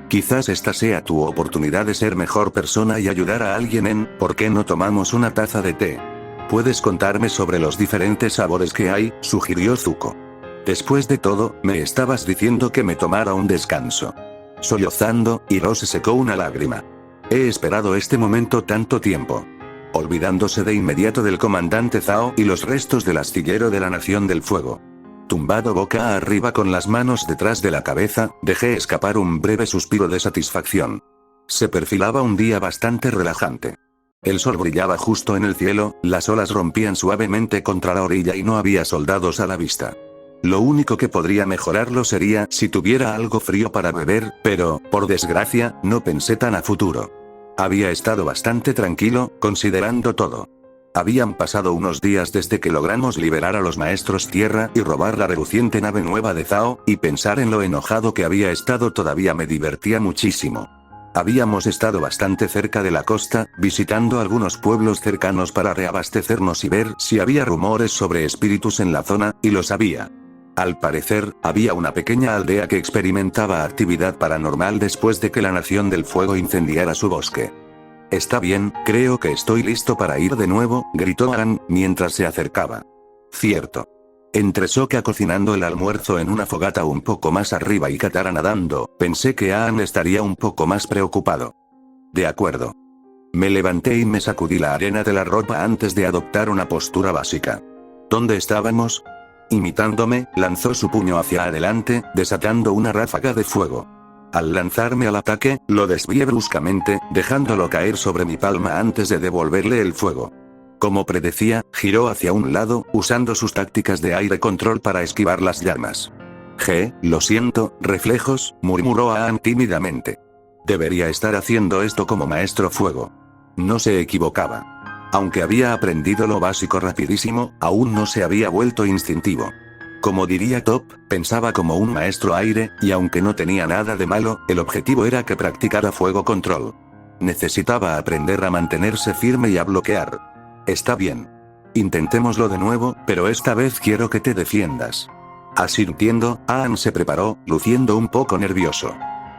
Quizás esta sea tu oportunidad de ser mejor persona y ayudar a alguien en, ¿por qué no tomamos una taza de té? ¿Puedes contarme sobre los diferentes sabores que hay?, sugirió Zuko. Después de todo, me estabas diciendo que me tomara un descanso. Sollozando, Hiro se secó una lágrima. He esperado este momento tanto tiempo. Olvidándose de inmediato del comandante Zhao y los restos del astillero de la Nación del Fuego. Tumbado boca arriba con las manos detrás de la cabeza, dejé escapar un breve suspiro de satisfacción. Se perfilaba un día bastante relajante. El sol brillaba justo en el cielo, las olas rompían suavemente contra la orilla y no había soldados a la vista. Lo único que podría mejorarlo sería si tuviera algo frío para beber, pero, por desgracia, no pensé tan a futuro. Había estado bastante tranquilo, considerando todo. Habían pasado unos días desde que logramos liberar a los maestros tierra y robar la reluciente nave nueva de Zhao, y pensar en lo enojado que había estado todavía me divertía muchísimo. Habíamos estado bastante cerca de la costa, visitando algunos pueblos cercanos para reabastecernos y ver si había rumores sobre espíritus en la zona, y los había. Al parecer, había una pequeña aldea que experimentaba actividad paranormal después de que la Nación del Fuego incendiara su bosque. Está bien, creo que estoy listo para ir de nuevo, gritó Aang, mientras se acercaba. Cierto. Entre Sokka cocinando el almuerzo en una fogata un poco más arriba y Katara nadando, pensé que Aang estaría un poco más preocupado. De acuerdo. Me levanté y me sacudí la arena de la ropa antes de adoptar una postura básica. ¿Dónde estábamos? Imitándome, lanzó su puño hacia adelante, desatando una ráfaga de fuego. Al lanzarme al ataque, lo desvié bruscamente, dejándolo caer sobre mi palma antes de devolverle el fuego. Como predecía, giró hacia un lado, usando sus tácticas de aire control para esquivar las llamas. Lo siento, reflejos, murmuró Aang tímidamente. Debería estar haciendo esto como maestro fuego. No se equivocaba. Aunque había aprendido lo básico rapidísimo, aún no se había vuelto instintivo. Como diría Top, pensaba como un maestro aire, y aunque no tenía nada de malo, el objetivo era que practicara fuego control. Necesitaba aprender a mantenerse firme y a bloquear. Está bien. Intentémoslo de nuevo, pero esta vez quiero que te defiendas. Asintiendo, Aang se preparó, luciendo un poco nervioso.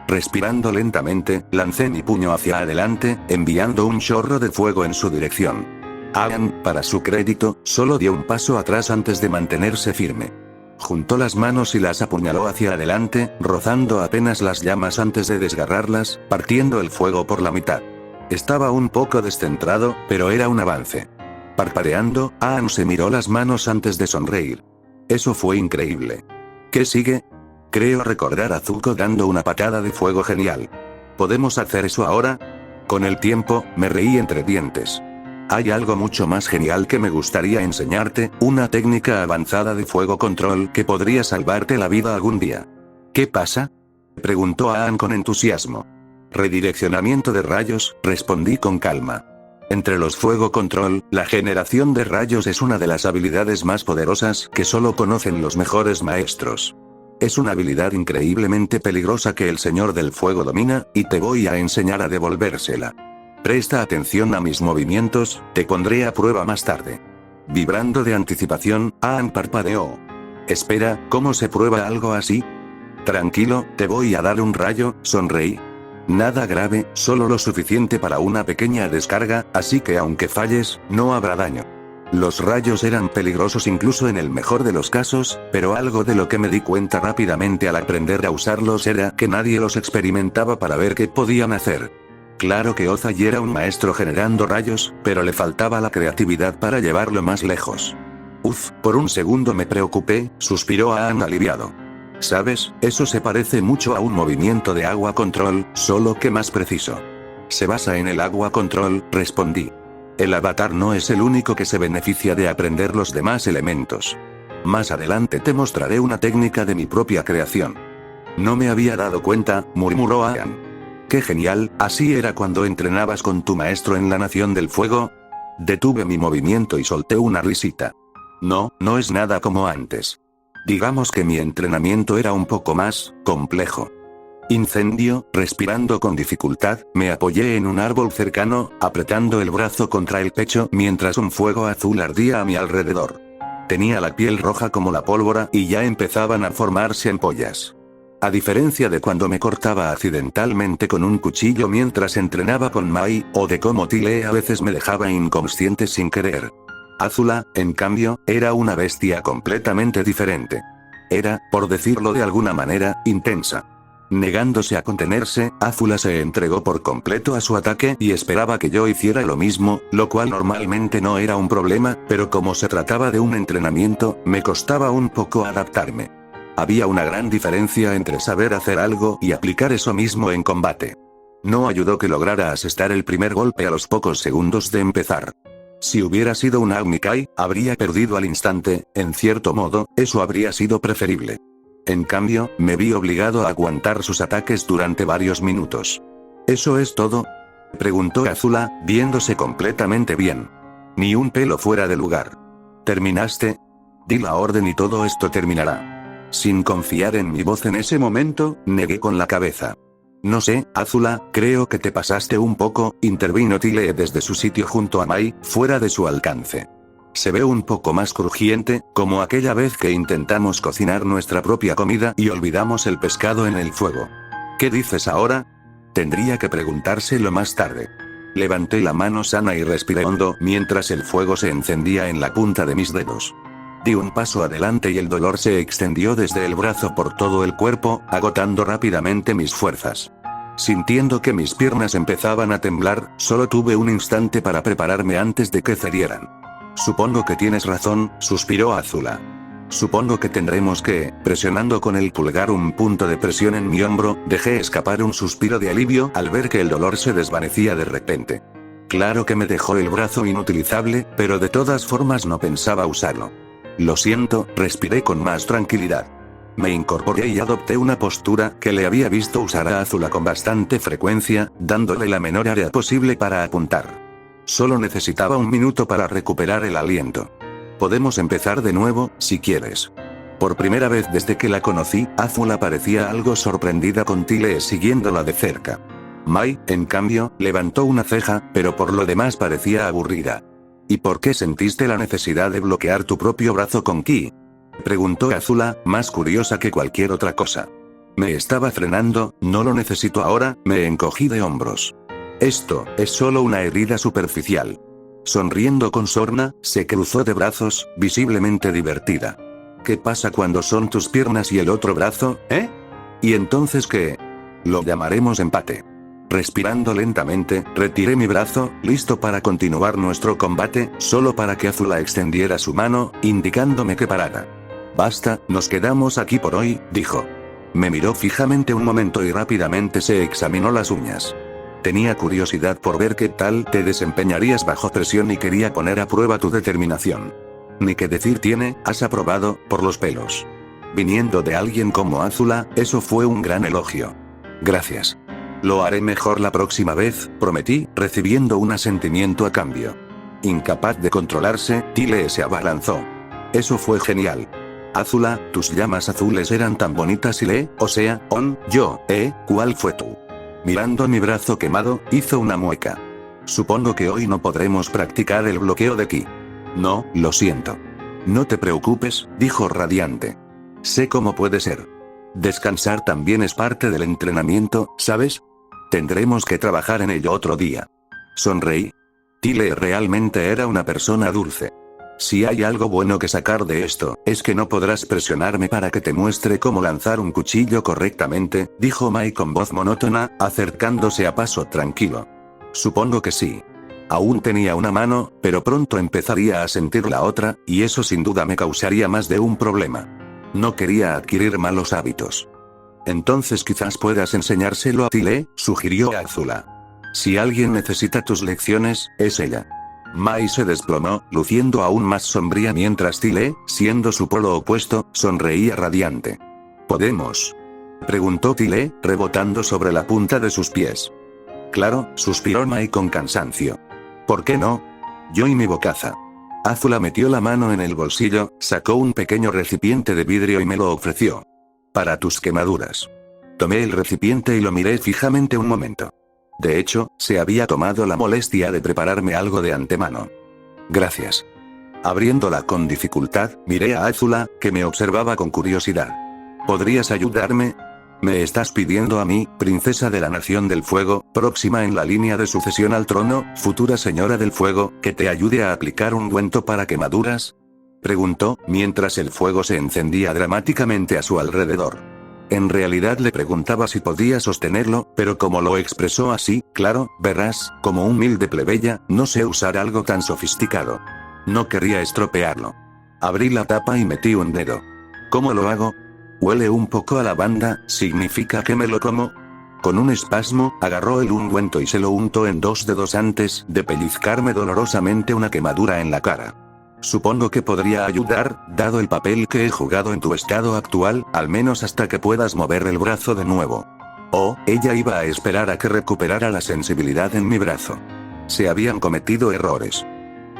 Respirando lentamente, lancé mi puño hacia adelante, enviando un chorro de fuego en su dirección. Aang, para su crédito, solo dio un paso atrás antes de mantenerse firme. Juntó las manos y las apuñaló hacia adelante, rozando apenas las llamas antes de desgarrarlas, partiendo el fuego por la mitad. Estaba un poco descentrado, pero era un avance. Parpadeando, Aang se miró las manos antes de sonreír. Eso fue increíble. ¿Qué sigue? Creo recordar a Zuko dando una patada de fuego genial. ¿Podemos hacer eso ahora? Con el tiempo, me reí entre dientes. Hay algo mucho más genial que me gustaría enseñarte, una técnica avanzada de fuego control que podría salvarte la vida algún día. ¿Qué pasa? Preguntó Aang con entusiasmo. Redireccionamiento de rayos, respondí con calma. Entre los fuego control, la generación de rayos es una de las habilidades más poderosas que solo conocen los mejores maestros. Es una habilidad increíblemente peligrosa que el Señor del Fuego domina, y te voy a enseñar a devolvérsela. Presta atención a mis movimientos, te pondré a prueba más tarde. Vibrando de anticipación, Aang parpadeó. Espera, ¿cómo se prueba algo así? Tranquilo, te voy a dar un rayo, sonreí. Nada grave, solo lo suficiente para una pequeña descarga, así que aunque falles, no habrá daño. Los rayos eran peligrosos incluso en el mejor de los casos, pero algo de lo que me di cuenta rápidamente al aprender a usarlos era que nadie los experimentaba para ver qué podían hacer. Claro que Ozai era un maestro generando rayos, pero le faltaba la creatividad para llevarlo más lejos. Por un segundo me preocupé, suspiró Aang aliviado. ¿Sabes? Eso se parece mucho a un movimiento de agua control, solo que más preciso. Se basa en el agua control, respondí. El avatar no es el único que se beneficia de aprender los demás elementos. Más adelante te mostraré una técnica de mi propia creación. No me había dado cuenta, murmuró Aang. ¡Qué genial! ¿Así era cuando entrenabas con tu maestro en la Nación del Fuego? Detuve mi movimiento y solté una risita. No, no es nada como antes. Digamos que mi entrenamiento era un poco más complejo. Incendio, respirando con dificultad, me apoyé en un árbol cercano, apretando el brazo contra el pecho mientras un fuego azul ardía a mi alrededor. Tenía la piel roja como la pólvora y ya empezaban a formarse ampollas. A diferencia de cuando me cortaba accidentalmente con un cuchillo mientras entrenaba con Mai, o de cómo Tile a veces me dejaba inconsciente sin querer. Azula, en cambio, era una bestia completamente diferente. Era, por decirlo de alguna manera, intensa. Negándose a contenerse, Azula se entregó por completo a su ataque y esperaba que yo hiciera lo mismo, lo cual normalmente no era un problema, pero como se trataba de un entrenamiento, me costaba un poco adaptarme. Había una gran diferencia entre saber hacer algo y aplicar eso mismo en combate. No ayudó que lograra asestar el primer golpe a los pocos segundos de empezar. Si hubiera sido un Agni Kai, habría perdido al instante, en cierto modo, eso habría sido preferible. En cambio, me vi obligado a aguantar sus ataques durante varios minutos. ¿Eso es todo?, preguntó Azula, viéndose completamente bien. Ni un pelo fuera de lugar. ¿Terminaste? Di la orden y todo esto terminará. Sin confiar en mi voz en ese momento, negué con la cabeza. No sé, Azula, creo que te pasaste un poco, intervino Tile desde su sitio junto a Mai, fuera de su alcance. Se ve un poco más crujiente, como aquella vez que intentamos cocinar nuestra propia comida y olvidamos el pescado en el fuego. ¿Qué dices ahora? Tendría que preguntárselo más tarde. Levanté la mano sana y respiré hondo mientras el fuego se encendía en la punta de mis dedos. Di un paso adelante y el dolor se extendió desde el brazo por todo el cuerpo, agotando rápidamente mis fuerzas. Sintiendo que mis piernas empezaban a temblar, solo tuve un instante para prepararme antes de que cedieran. Supongo que tienes razón, suspiró Azula. Supongo que tendremos que, presionando con el pulgar un punto de presión en mi hombro, dejé escapar un suspiro de alivio al ver que el dolor se desvanecía de repente. Claro que me dejó el brazo inutilizable, pero de todas formas no pensaba usarlo. Lo siento, respiré con más tranquilidad. Me incorporé y adopté una postura que le había visto usar a Azula con bastante frecuencia, dándole la menor área posible para apuntar. Solo necesitaba un minuto para recuperar el aliento. Podemos empezar de nuevo, si quieres. Por primera vez desde que la conocí, Azula parecía algo sorprendida con Tile siguiéndola de cerca. Mai, en cambio, levantó una ceja, pero por lo demás parecía aburrida. ¿Y por qué sentiste la necesidad de bloquear tu propio brazo con ki? Preguntó Azula, más curiosa que cualquier otra cosa. Me estaba frenando, no lo necesito ahora, me encogí de hombros. Esto es solo una herida superficial. Sonriendo con sorna, se cruzó de brazos, visiblemente divertida. ¿Qué pasa cuando son tus piernas y el otro brazo, eh? ¿Y entonces qué? Lo llamaremos empate. Respirando lentamente, retiré mi brazo, listo para continuar nuestro combate, solo para que Azula extendiera su mano, indicándome que parara. Basta, nos quedamos aquí por hoy, dijo. Me miró fijamente un momento y rápidamente se examinó las uñas. Tenía curiosidad por ver qué tal te desempeñarías bajo presión y quería poner a prueba tu determinación. Ni qué decir tiene, has aprobado, por los pelos. Viniendo de alguien como Azula, eso fue un gran elogio. Gracias. Lo haré mejor la próxima vez, prometí, recibiendo un asentimiento a cambio. Incapaz de controlarse, Tile se abalanzó. Eso fue genial. Azula, tus llamas azules eran tan bonitas y ¿cuál fue tú? Mirando mi brazo quemado, hizo una mueca. Supongo que hoy no podremos practicar el bloqueo de ki. No, lo siento. No te preocupes, dijo radiante. Sé cómo puede ser. Descansar también es parte del entrenamiento, ¿sabes? Tendremos que trabajar en ello otro día. Sonreí. Tile realmente era una persona dulce. Si hay algo bueno que sacar de esto, es que no podrás presionarme para que te muestre cómo lanzar un cuchillo correctamente, dijo Mai con voz monótona, acercándose a paso tranquilo. Supongo que sí. Aún tenía una mano, pero pronto empezaría a sentir la otra, y eso sin duda me causaría más de un problema. No quería adquirir malos hábitos. Entonces quizás puedas enseñárselo a Tile, sugirió Azula. Si alguien necesita tus lecciones, es ella. Mai se desplomó, luciendo aún más sombría mientras Tile, siendo su polo opuesto, sonreía radiante. ¿Podemos? Preguntó Tile, rebotando sobre la punta de sus pies. Claro, suspiró Mai con cansancio. ¿Por qué no? Yo y mi bocaza. Azula metió la mano en el bolsillo, sacó un pequeño recipiente de vidrio y me lo ofreció. Para tus quemaduras. Tomé el recipiente y lo miré fijamente un momento. De hecho, se había tomado la molestia de prepararme algo de antemano. Gracias. Abriéndola con dificultad, miré a Azula, que me observaba con curiosidad. ¿Podrías ayudarme? ¿Me estás pidiendo a mí, princesa de la Nación del Fuego, próxima en la línea de sucesión al trono, futura señora del fuego, que te ayude a aplicar ungüento para quemaduras? Preguntó, mientras el fuego se encendía dramáticamente a su alrededor. En realidad le preguntaba si podía sostenerlo, pero como lo expresó así, claro, verás, como humilde plebeya, no sé usar algo tan sofisticado. No quería estropearlo. Abrí la tapa y metí un dedo. ¿Cómo lo hago? Huele un poco a lavanda, ¿significa que me lo como? Con un espasmo, agarró el ungüento y se lo untó en 2 dedos antes de pellizcarme dolorosamente una quemadura en la cara. Supongo que podría ayudar, dado el papel que he jugado en tu estado actual, al menos hasta que puedas mover el brazo de nuevo. Oh, ella iba a esperar a que recuperara la sensibilidad en mi brazo. Se habían cometido errores.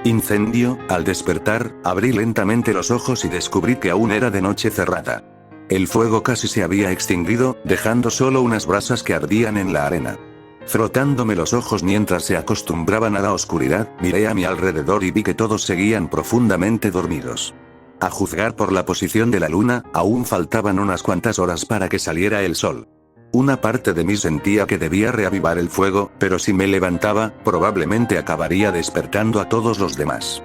Incendio, al despertar, abrí lentamente los ojos y descubrí que aún era de noche cerrada. El fuego casi se había extinguido, dejando solo unas brasas que ardían en la arena. Frotándome los ojos mientras se acostumbraban a la oscuridad, miré a mi alrededor y vi que todos seguían profundamente dormidos. A juzgar por la posición de la luna, aún faltaban unas cuantas horas para que saliera el sol. Una parte de mí sentía que debía reavivar el fuego, pero si me levantaba, probablemente acabaría despertando a todos los demás.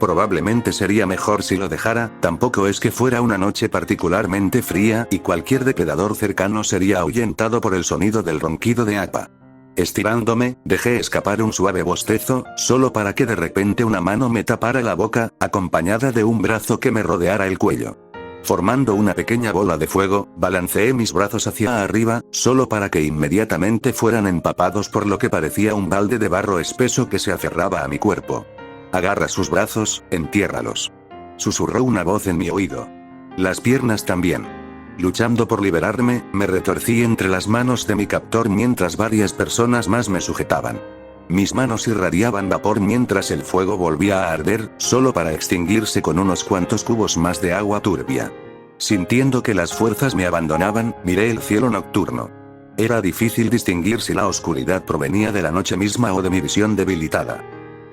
Probablemente sería mejor si lo dejara, tampoco es que fuera una noche particularmente fría, y cualquier depredador cercano sería ahuyentado por el sonido del ronquido de Appa. Estirándome, dejé escapar un suave bostezo, solo para que de repente una mano me tapara la boca, acompañada de un brazo que me rodeara el cuello. Formando una pequeña bola de fuego, balanceé mis brazos hacia arriba, solo para que inmediatamente fueran empapados por lo que parecía un balde de barro espeso que se aferraba a mi cuerpo. Agarra sus brazos, entiérralos. Susurró una voz en mi oído. Las piernas también. Luchando por liberarme, me retorcí entre las manos de mi captor mientras varias personas más me sujetaban. Mis manos irradiaban vapor mientras el fuego volvía a arder, solo para extinguirse con unos cuantos cubos más de agua turbia. Sintiendo que las fuerzas me abandonaban, miré el cielo nocturno. Era difícil distinguir si la oscuridad provenía de la noche misma o de mi visión debilitada.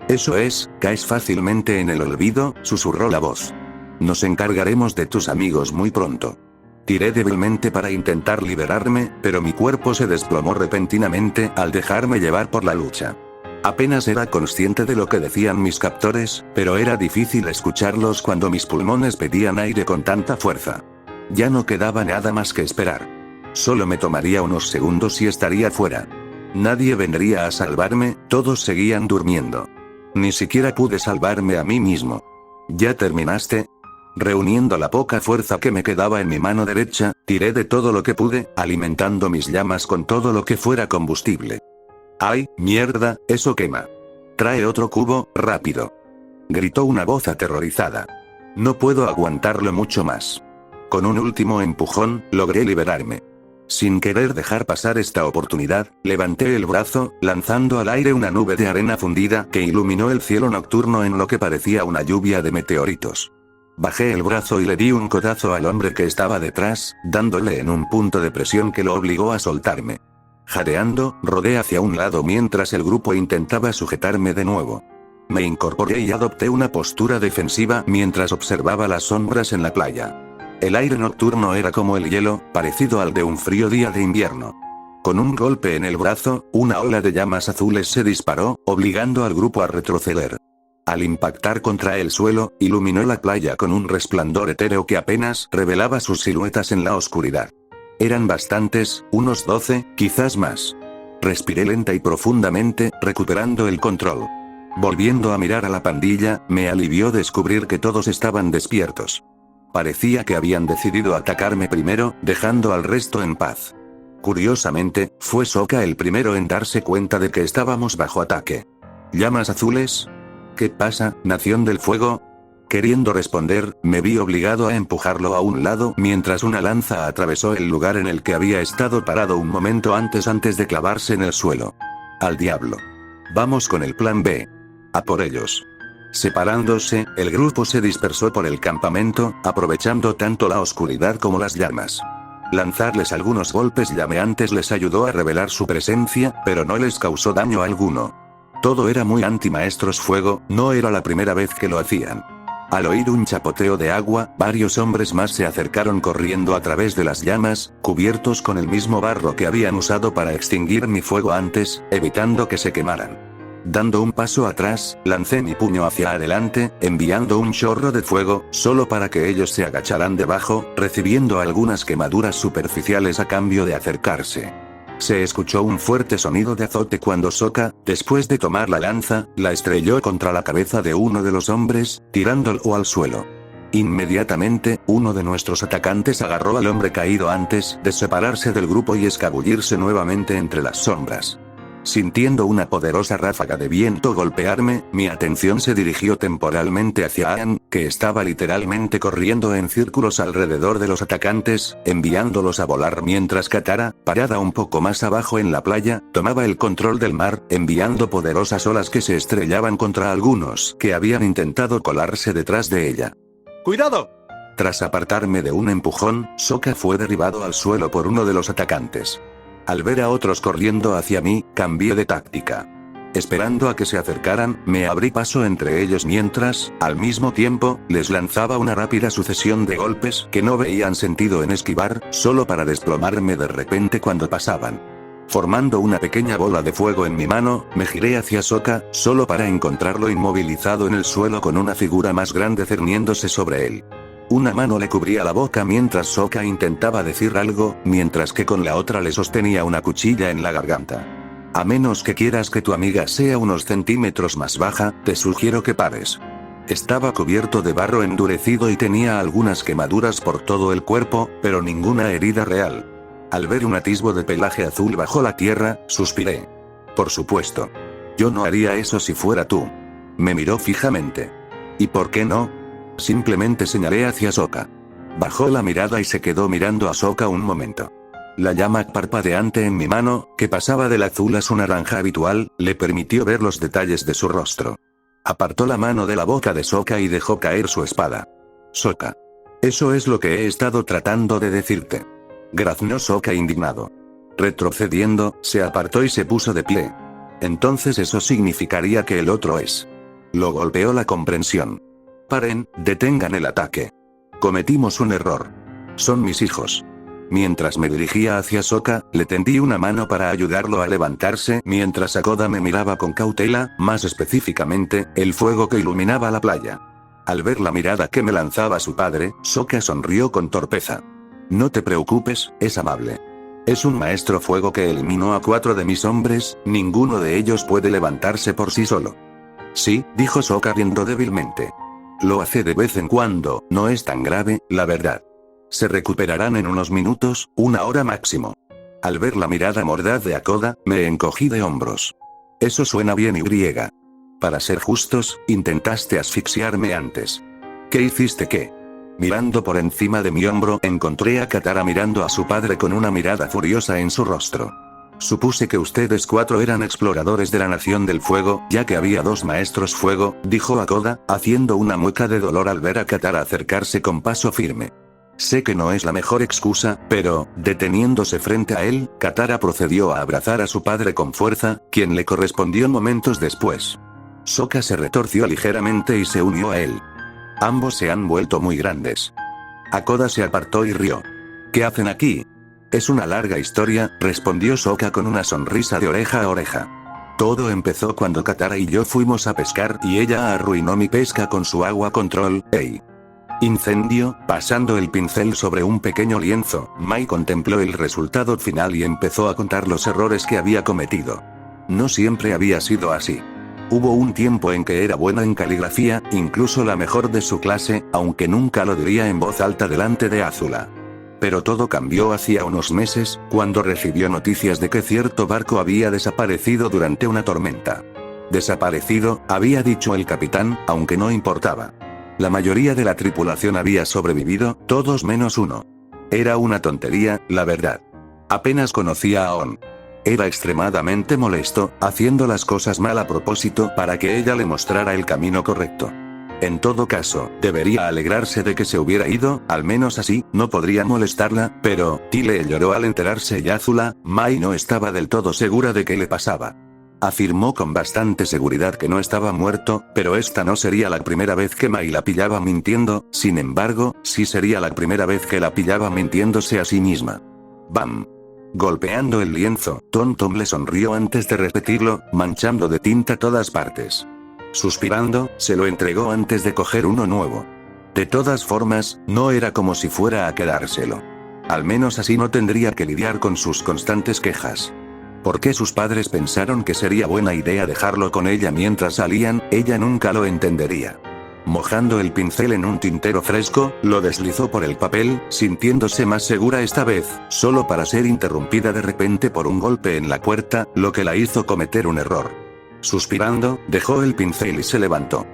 Eso es, caes fácilmente en el olvido, susurró la voz. Nos encargaremos de tus amigos muy pronto. Tiré débilmente para intentar liberarme, pero mi cuerpo se desplomó repentinamente al dejarme llevar por la lucha. Apenas era consciente de lo que decían mis captores, pero era difícil escucharlos cuando mis pulmones pedían aire con tanta fuerza. Ya no quedaba nada más que esperar. Solo me tomaría unos segundos y estaría fuera. Nadie vendría a salvarme, todos seguían durmiendo. Ni siquiera pude salvarme a mí mismo. ¿Ya terminaste? Reuniendo la poca fuerza que me quedaba en mi mano derecha, tiré de todo lo que pude, alimentando mis llamas con todo lo que fuera combustible. ¡Ay, mierda, eso quema! Trae otro cubo, rápido. Gritó una voz aterrorizada. No puedo aguantarlo mucho más. Con un último empujón, logré liberarme. Sin querer dejar pasar esta oportunidad, levanté el brazo, lanzando al aire una nube de arena fundida que iluminó el cielo nocturno en lo que parecía una lluvia de meteoritos. Bajé el brazo y le di un codazo al hombre que estaba detrás, dándole en un punto de presión que lo obligó a soltarme. Jadeando, rodé hacia un lado mientras el grupo intentaba sujetarme de nuevo. Me incorporé y adopté una postura defensiva mientras observaba las sombras en la playa. El aire nocturno era como el hielo, parecido al de un frío día de invierno. Con un golpe en el brazo, una ola de llamas azules se disparó, obligando al grupo a retroceder. Al impactar contra el suelo, iluminó la playa con un resplandor etéreo que apenas revelaba sus siluetas en la oscuridad. Eran bastantes, unos 12, quizás más. Respiré lenta y profundamente, recuperando el control. Volviendo a mirar a la pandilla, me alivió descubrir que todos estaban despiertos. Parecía que habían decidido atacarme primero, dejando al resto en paz. Curiosamente, fue Sokka el primero en darse cuenta de que estábamos bajo ataque. ¿Llamas azules? ¿Qué pasa, Nación del Fuego? Queriendo responder, me vi obligado a empujarlo a un lado mientras una lanza atravesó el lugar en el que había estado parado un momento antes de clavarse en el suelo. Al diablo. Vamos con el plan B. A por ellos. Separándose, el grupo se dispersó por el campamento, aprovechando tanto la oscuridad como las llamas. Lanzarles algunos golpes llameantes les ayudó a revelar su presencia, pero no les causó daño alguno. Todo era muy anti-maestros fuego, no era la primera vez que lo hacían. Al oír un chapoteo de agua, varios hombres más se acercaron corriendo a través de las llamas, cubiertos con el mismo barro que habían usado para extinguir mi fuego antes, evitando que se quemaran. Dando un paso atrás, lancé mi puño hacia adelante, enviando un chorro de fuego, solo para que ellos se agacharan debajo, recibiendo algunas quemaduras superficiales a cambio de acercarse. Se escuchó un fuerte sonido de azote cuando Sokka, después de tomar la lanza, la estrelló contra la cabeza de uno de los hombres, tirándolo al suelo. Inmediatamente, uno de nuestros atacantes agarró al hombre caído antes de separarse del grupo y escabullirse nuevamente entre las sombras. Sintiendo una poderosa ráfaga de viento golpearme, mi atención se dirigió temporalmente hacia Aang, que estaba literalmente corriendo en círculos alrededor de los atacantes, enviándolos a volar mientras Katara, parada un poco más abajo en la playa, tomaba el control del mar, enviando poderosas olas que se estrellaban contra algunos que habían intentado colarse detrás de ella. ¡Cuidado! Tras apartarme de un empujón, Sokka fue derribado al suelo por uno de los atacantes. Al ver a otros corriendo hacia mí, cambié de táctica. Esperando a que se acercaran, me abrí paso entre ellos mientras, al mismo tiempo, les lanzaba una rápida sucesión de golpes que no veían sentido en esquivar, solo para desplomarme de repente cuando pasaban. Formando una pequeña bola de fuego en mi mano, me giré hacia Sokka, solo para encontrarlo inmovilizado en el suelo con una figura más grande cerniéndose sobre él. Una mano le cubría la boca mientras Sokka intentaba decir algo, mientras que con la otra le sostenía una cuchilla en la garganta. A menos que quieras que tu amiga sea unos centímetros más baja, te sugiero que pares. Estaba cubierto de barro endurecido y tenía algunas quemaduras por todo el cuerpo, pero ninguna herida real. Al ver un atisbo de pelaje azul bajo la tierra, suspiré. Por supuesto. Yo no haría eso si fuera tú. Me miró fijamente. ¿Y por qué no? Simplemente señalé hacia Sokka. Bajó la mirada y se quedó mirando a Sokka un momento. La llama parpadeante en mi mano, que pasaba del azul a su naranja habitual, le permitió ver los detalles de su rostro. Apartó la mano de la boca de Sokka y dejó caer su espada. Sokka. Eso es lo que he estado tratando de decirte. Graznó Sokka indignado. Retrocediendo, se apartó y se puso de pie. Entonces eso significaría que el otro es. Lo golpeó la comprensión. Paren, detengan el ataque. Cometimos un error. Son mis hijos. Mientras me dirigía hacia Sokka, le tendí una mano para ayudarlo a levantarse mientras Hakoda me miraba con cautela, más específicamente, el fuego que iluminaba la playa. Al ver la mirada que me lanzaba su padre, Sokka sonrió con torpeza. No te preocupes, es amable. Es un maestro fuego que eliminó a 4 de mis hombres, ninguno de ellos puede levantarse por sí solo. Sí, dijo Sokka riendo débilmente. Lo hace de vez en cuando, no es tan grave, la verdad. Se recuperarán en unos minutos, 1 hora máximo. Al ver la mirada mordaz de Hakoda, me encogí de hombros. Eso suena bien, Y. Para ser justos, intentaste asfixiarme antes. ¿Qué hiciste qué? Mirando por encima de mi hombro, encontré a Katara mirando a su padre con una mirada furiosa en su rostro. Supuse que ustedes 4 eran exploradores de la Nación del Fuego, ya que había 2 maestros fuego, dijo Hakoda, haciendo una mueca de dolor al ver a Katara acercarse con paso firme. Sé que no es la mejor excusa, pero, deteniéndose frente a él, Katara procedió a abrazar a su padre con fuerza, quien le correspondió momentos después. Sokka se retorció ligeramente y se unió a él. Ambos se han vuelto muy grandes. Hakoda se apartó y rió. ¿Qué hacen aquí? Es una larga historia, respondió Sokka con una sonrisa de oreja a oreja. Todo empezó cuando Katara y yo fuimos a pescar y ella arruinó mi pesca con su agua control, Incendio, pasando el pincel sobre un pequeño lienzo, Mai contempló el resultado final y empezó a contar los errores que había cometido. No siempre había sido así. Hubo un tiempo en que era buena en caligrafía, incluso la mejor de su clase, aunque nunca lo diría en voz alta delante de Azula. Pero todo cambió hacía unos meses, cuando recibió noticias de que cierto barco había desaparecido durante una tormenta. Desaparecido, había dicho el capitán, aunque no importaba. La mayoría de la tripulación había sobrevivido, todos menos uno. Era una tontería, la verdad. Apenas conocía a On. Era extremadamente molesto, haciendo las cosas mal a propósito para que ella le mostrara el camino correcto. En todo caso, debería alegrarse de que se hubiera ido, al menos así, no podría molestarla, pero, Tile lloró al enterarse y Azula, Mai no estaba del todo segura de qué le pasaba. Afirmó con bastante seguridad que no estaba muerto, pero esta no sería la primera vez que Mai la pillaba mintiendo, sin embargo, sí sería la primera vez que la pillaba mintiéndose a sí misma. ¡Bam! Golpeando el lienzo, Tom Tom le sonrió antes de repetirlo, manchando de tinta todas partes. Suspirando, se lo entregó antes de coger uno nuevo. De todas formas, no era como si fuera a quedárselo. Al menos así no tendría que lidiar con sus constantes quejas. ¿Por qué sus padres pensaron que sería buena idea dejarlo con ella mientras salían? Ella nunca lo entendería. Mojando el pincel en un tintero fresco, lo deslizó por el papel, sintiéndose más segura esta vez, solo para ser interrumpida de repente por un golpe en la puerta, lo que la hizo cometer un error. Suspirando, dejó el pincel y se levantó.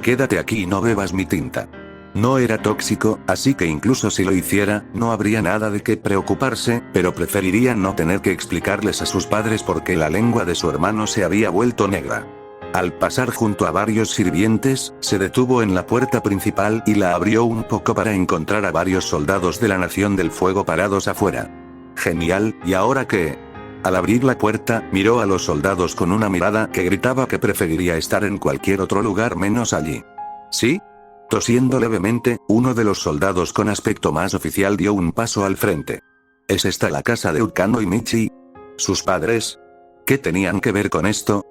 Quédate aquí y no bebas mi tinta. No era tóxico, así que incluso si lo hiciera, no habría nada de qué preocuparse, pero preferiría no tener que explicarles a sus padres por qué la lengua de su hermano se había vuelto negra. Al pasar junto a varios sirvientes, se detuvo en la puerta principal y la abrió un poco para encontrar a varios soldados de la Nación del Fuego parados afuera. Genial, ¿y ahora qué? Al abrir la puerta, miró a los soldados con una mirada que gritaba que preferiría estar en cualquier otro lugar menos allí. ¿Sí? Tosiendo levemente, uno de los soldados con aspecto más oficial dio un paso al frente. ¿Es esta la casa de Ukano y Michi? ¿Sus padres? ¿Qué tenían que ver con esto?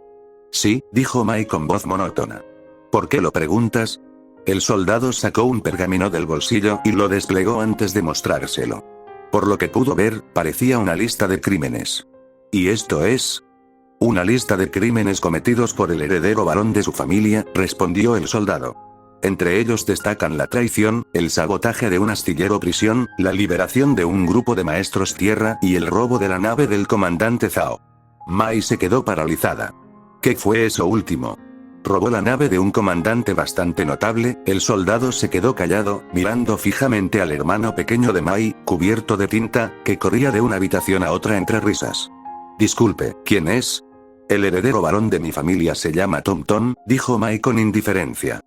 Sí, dijo Mai con voz monótona. ¿Por qué lo preguntas? El soldado sacó un pergamino del bolsillo y lo desplegó antes de mostrárselo. Por lo que pudo ver, parecía una lista de crímenes. ¿Y esto es? Una lista de crímenes cometidos por el heredero varón de su familia, respondió el soldado. Entre ellos destacan la traición, el sabotaje de un astillero prisión, la liberación de un grupo de maestros tierra y el robo de la nave del comandante Zhao. Mai se quedó paralizada. ¿Qué fue eso último? Robó la nave de un comandante bastante notable. El soldado se quedó callado, mirando fijamente al hermano pequeño de Mai, cubierto de tinta, que corría de una habitación a otra entre risas. Disculpe, ¿quién es? El heredero varón de mi familia se llama Tom Tom, dijo Mai con indiferencia.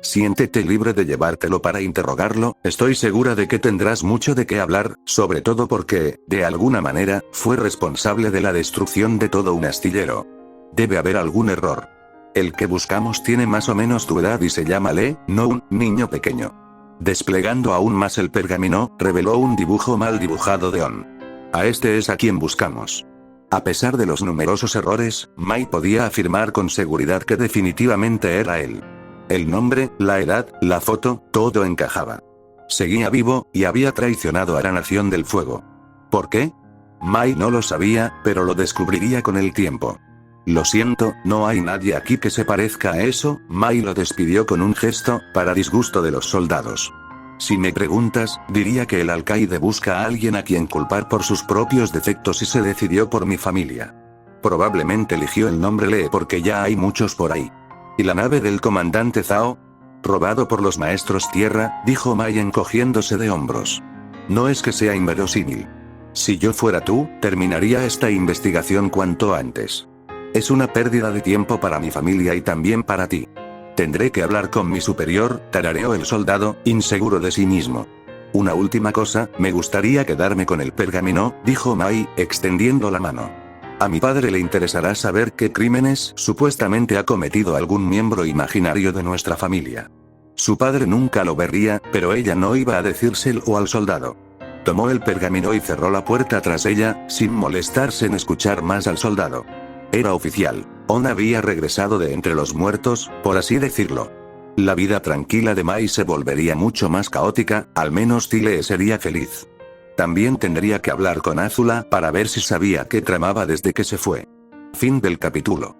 Siéntete libre de llevártelo para interrogarlo, estoy segura de que tendrás mucho de qué hablar, sobre todo porque, de alguna manera, fue responsable de la destrucción de todo un astillero. Debe haber algún error. El que buscamos tiene más o menos tu edad y se llama Lee, no un niño pequeño. Desplegando aún más el pergamino, reveló un dibujo mal dibujado de On. A este es a quien buscamos. A pesar de los numerosos errores, Mai podía afirmar con seguridad que definitivamente era él. El nombre, la edad, la foto, todo encajaba. Seguía vivo, y había traicionado a la Nación del Fuego. ¿Por qué? Mai no lo sabía, pero lo descubriría con el tiempo. Lo siento, no hay nadie aquí que se parezca a eso. Mai lo despidió con un gesto, para disgusto de los soldados. Si me preguntas, diría que el alcaide busca a alguien a quien culpar por sus propios defectos y se decidió por mi familia. Probablemente eligió el nombre Lee porque ya hay muchos por ahí. ¿Y la nave del comandante Zhao? Robado por los maestros tierra, dijo Mai encogiéndose de hombros. No es que sea inverosímil. Si yo fuera tú, terminaría esta investigación cuanto antes. Es una pérdida de tiempo para mi familia y también para ti. Tendré que hablar con mi superior, tarareó el soldado, inseguro de sí mismo. Una última cosa, me gustaría quedarme con el pergamino, dijo Mai, extendiendo la mano. A mi padre le interesará saber qué crímenes supuestamente ha cometido algún miembro imaginario de nuestra familia. Su padre nunca lo vería, pero ella no iba a decírselo al soldado. Tomó el pergamino y cerró la puerta tras ella, sin molestarse en escuchar más al soldado. Era oficial. On había regresado de entre los muertos, por así decirlo. La vida tranquila de Mai se volvería mucho más caótica, al menos Tile sería feliz. También tendría que hablar con Azula para ver si sabía qué tramaba desde que se fue. Fin del capítulo.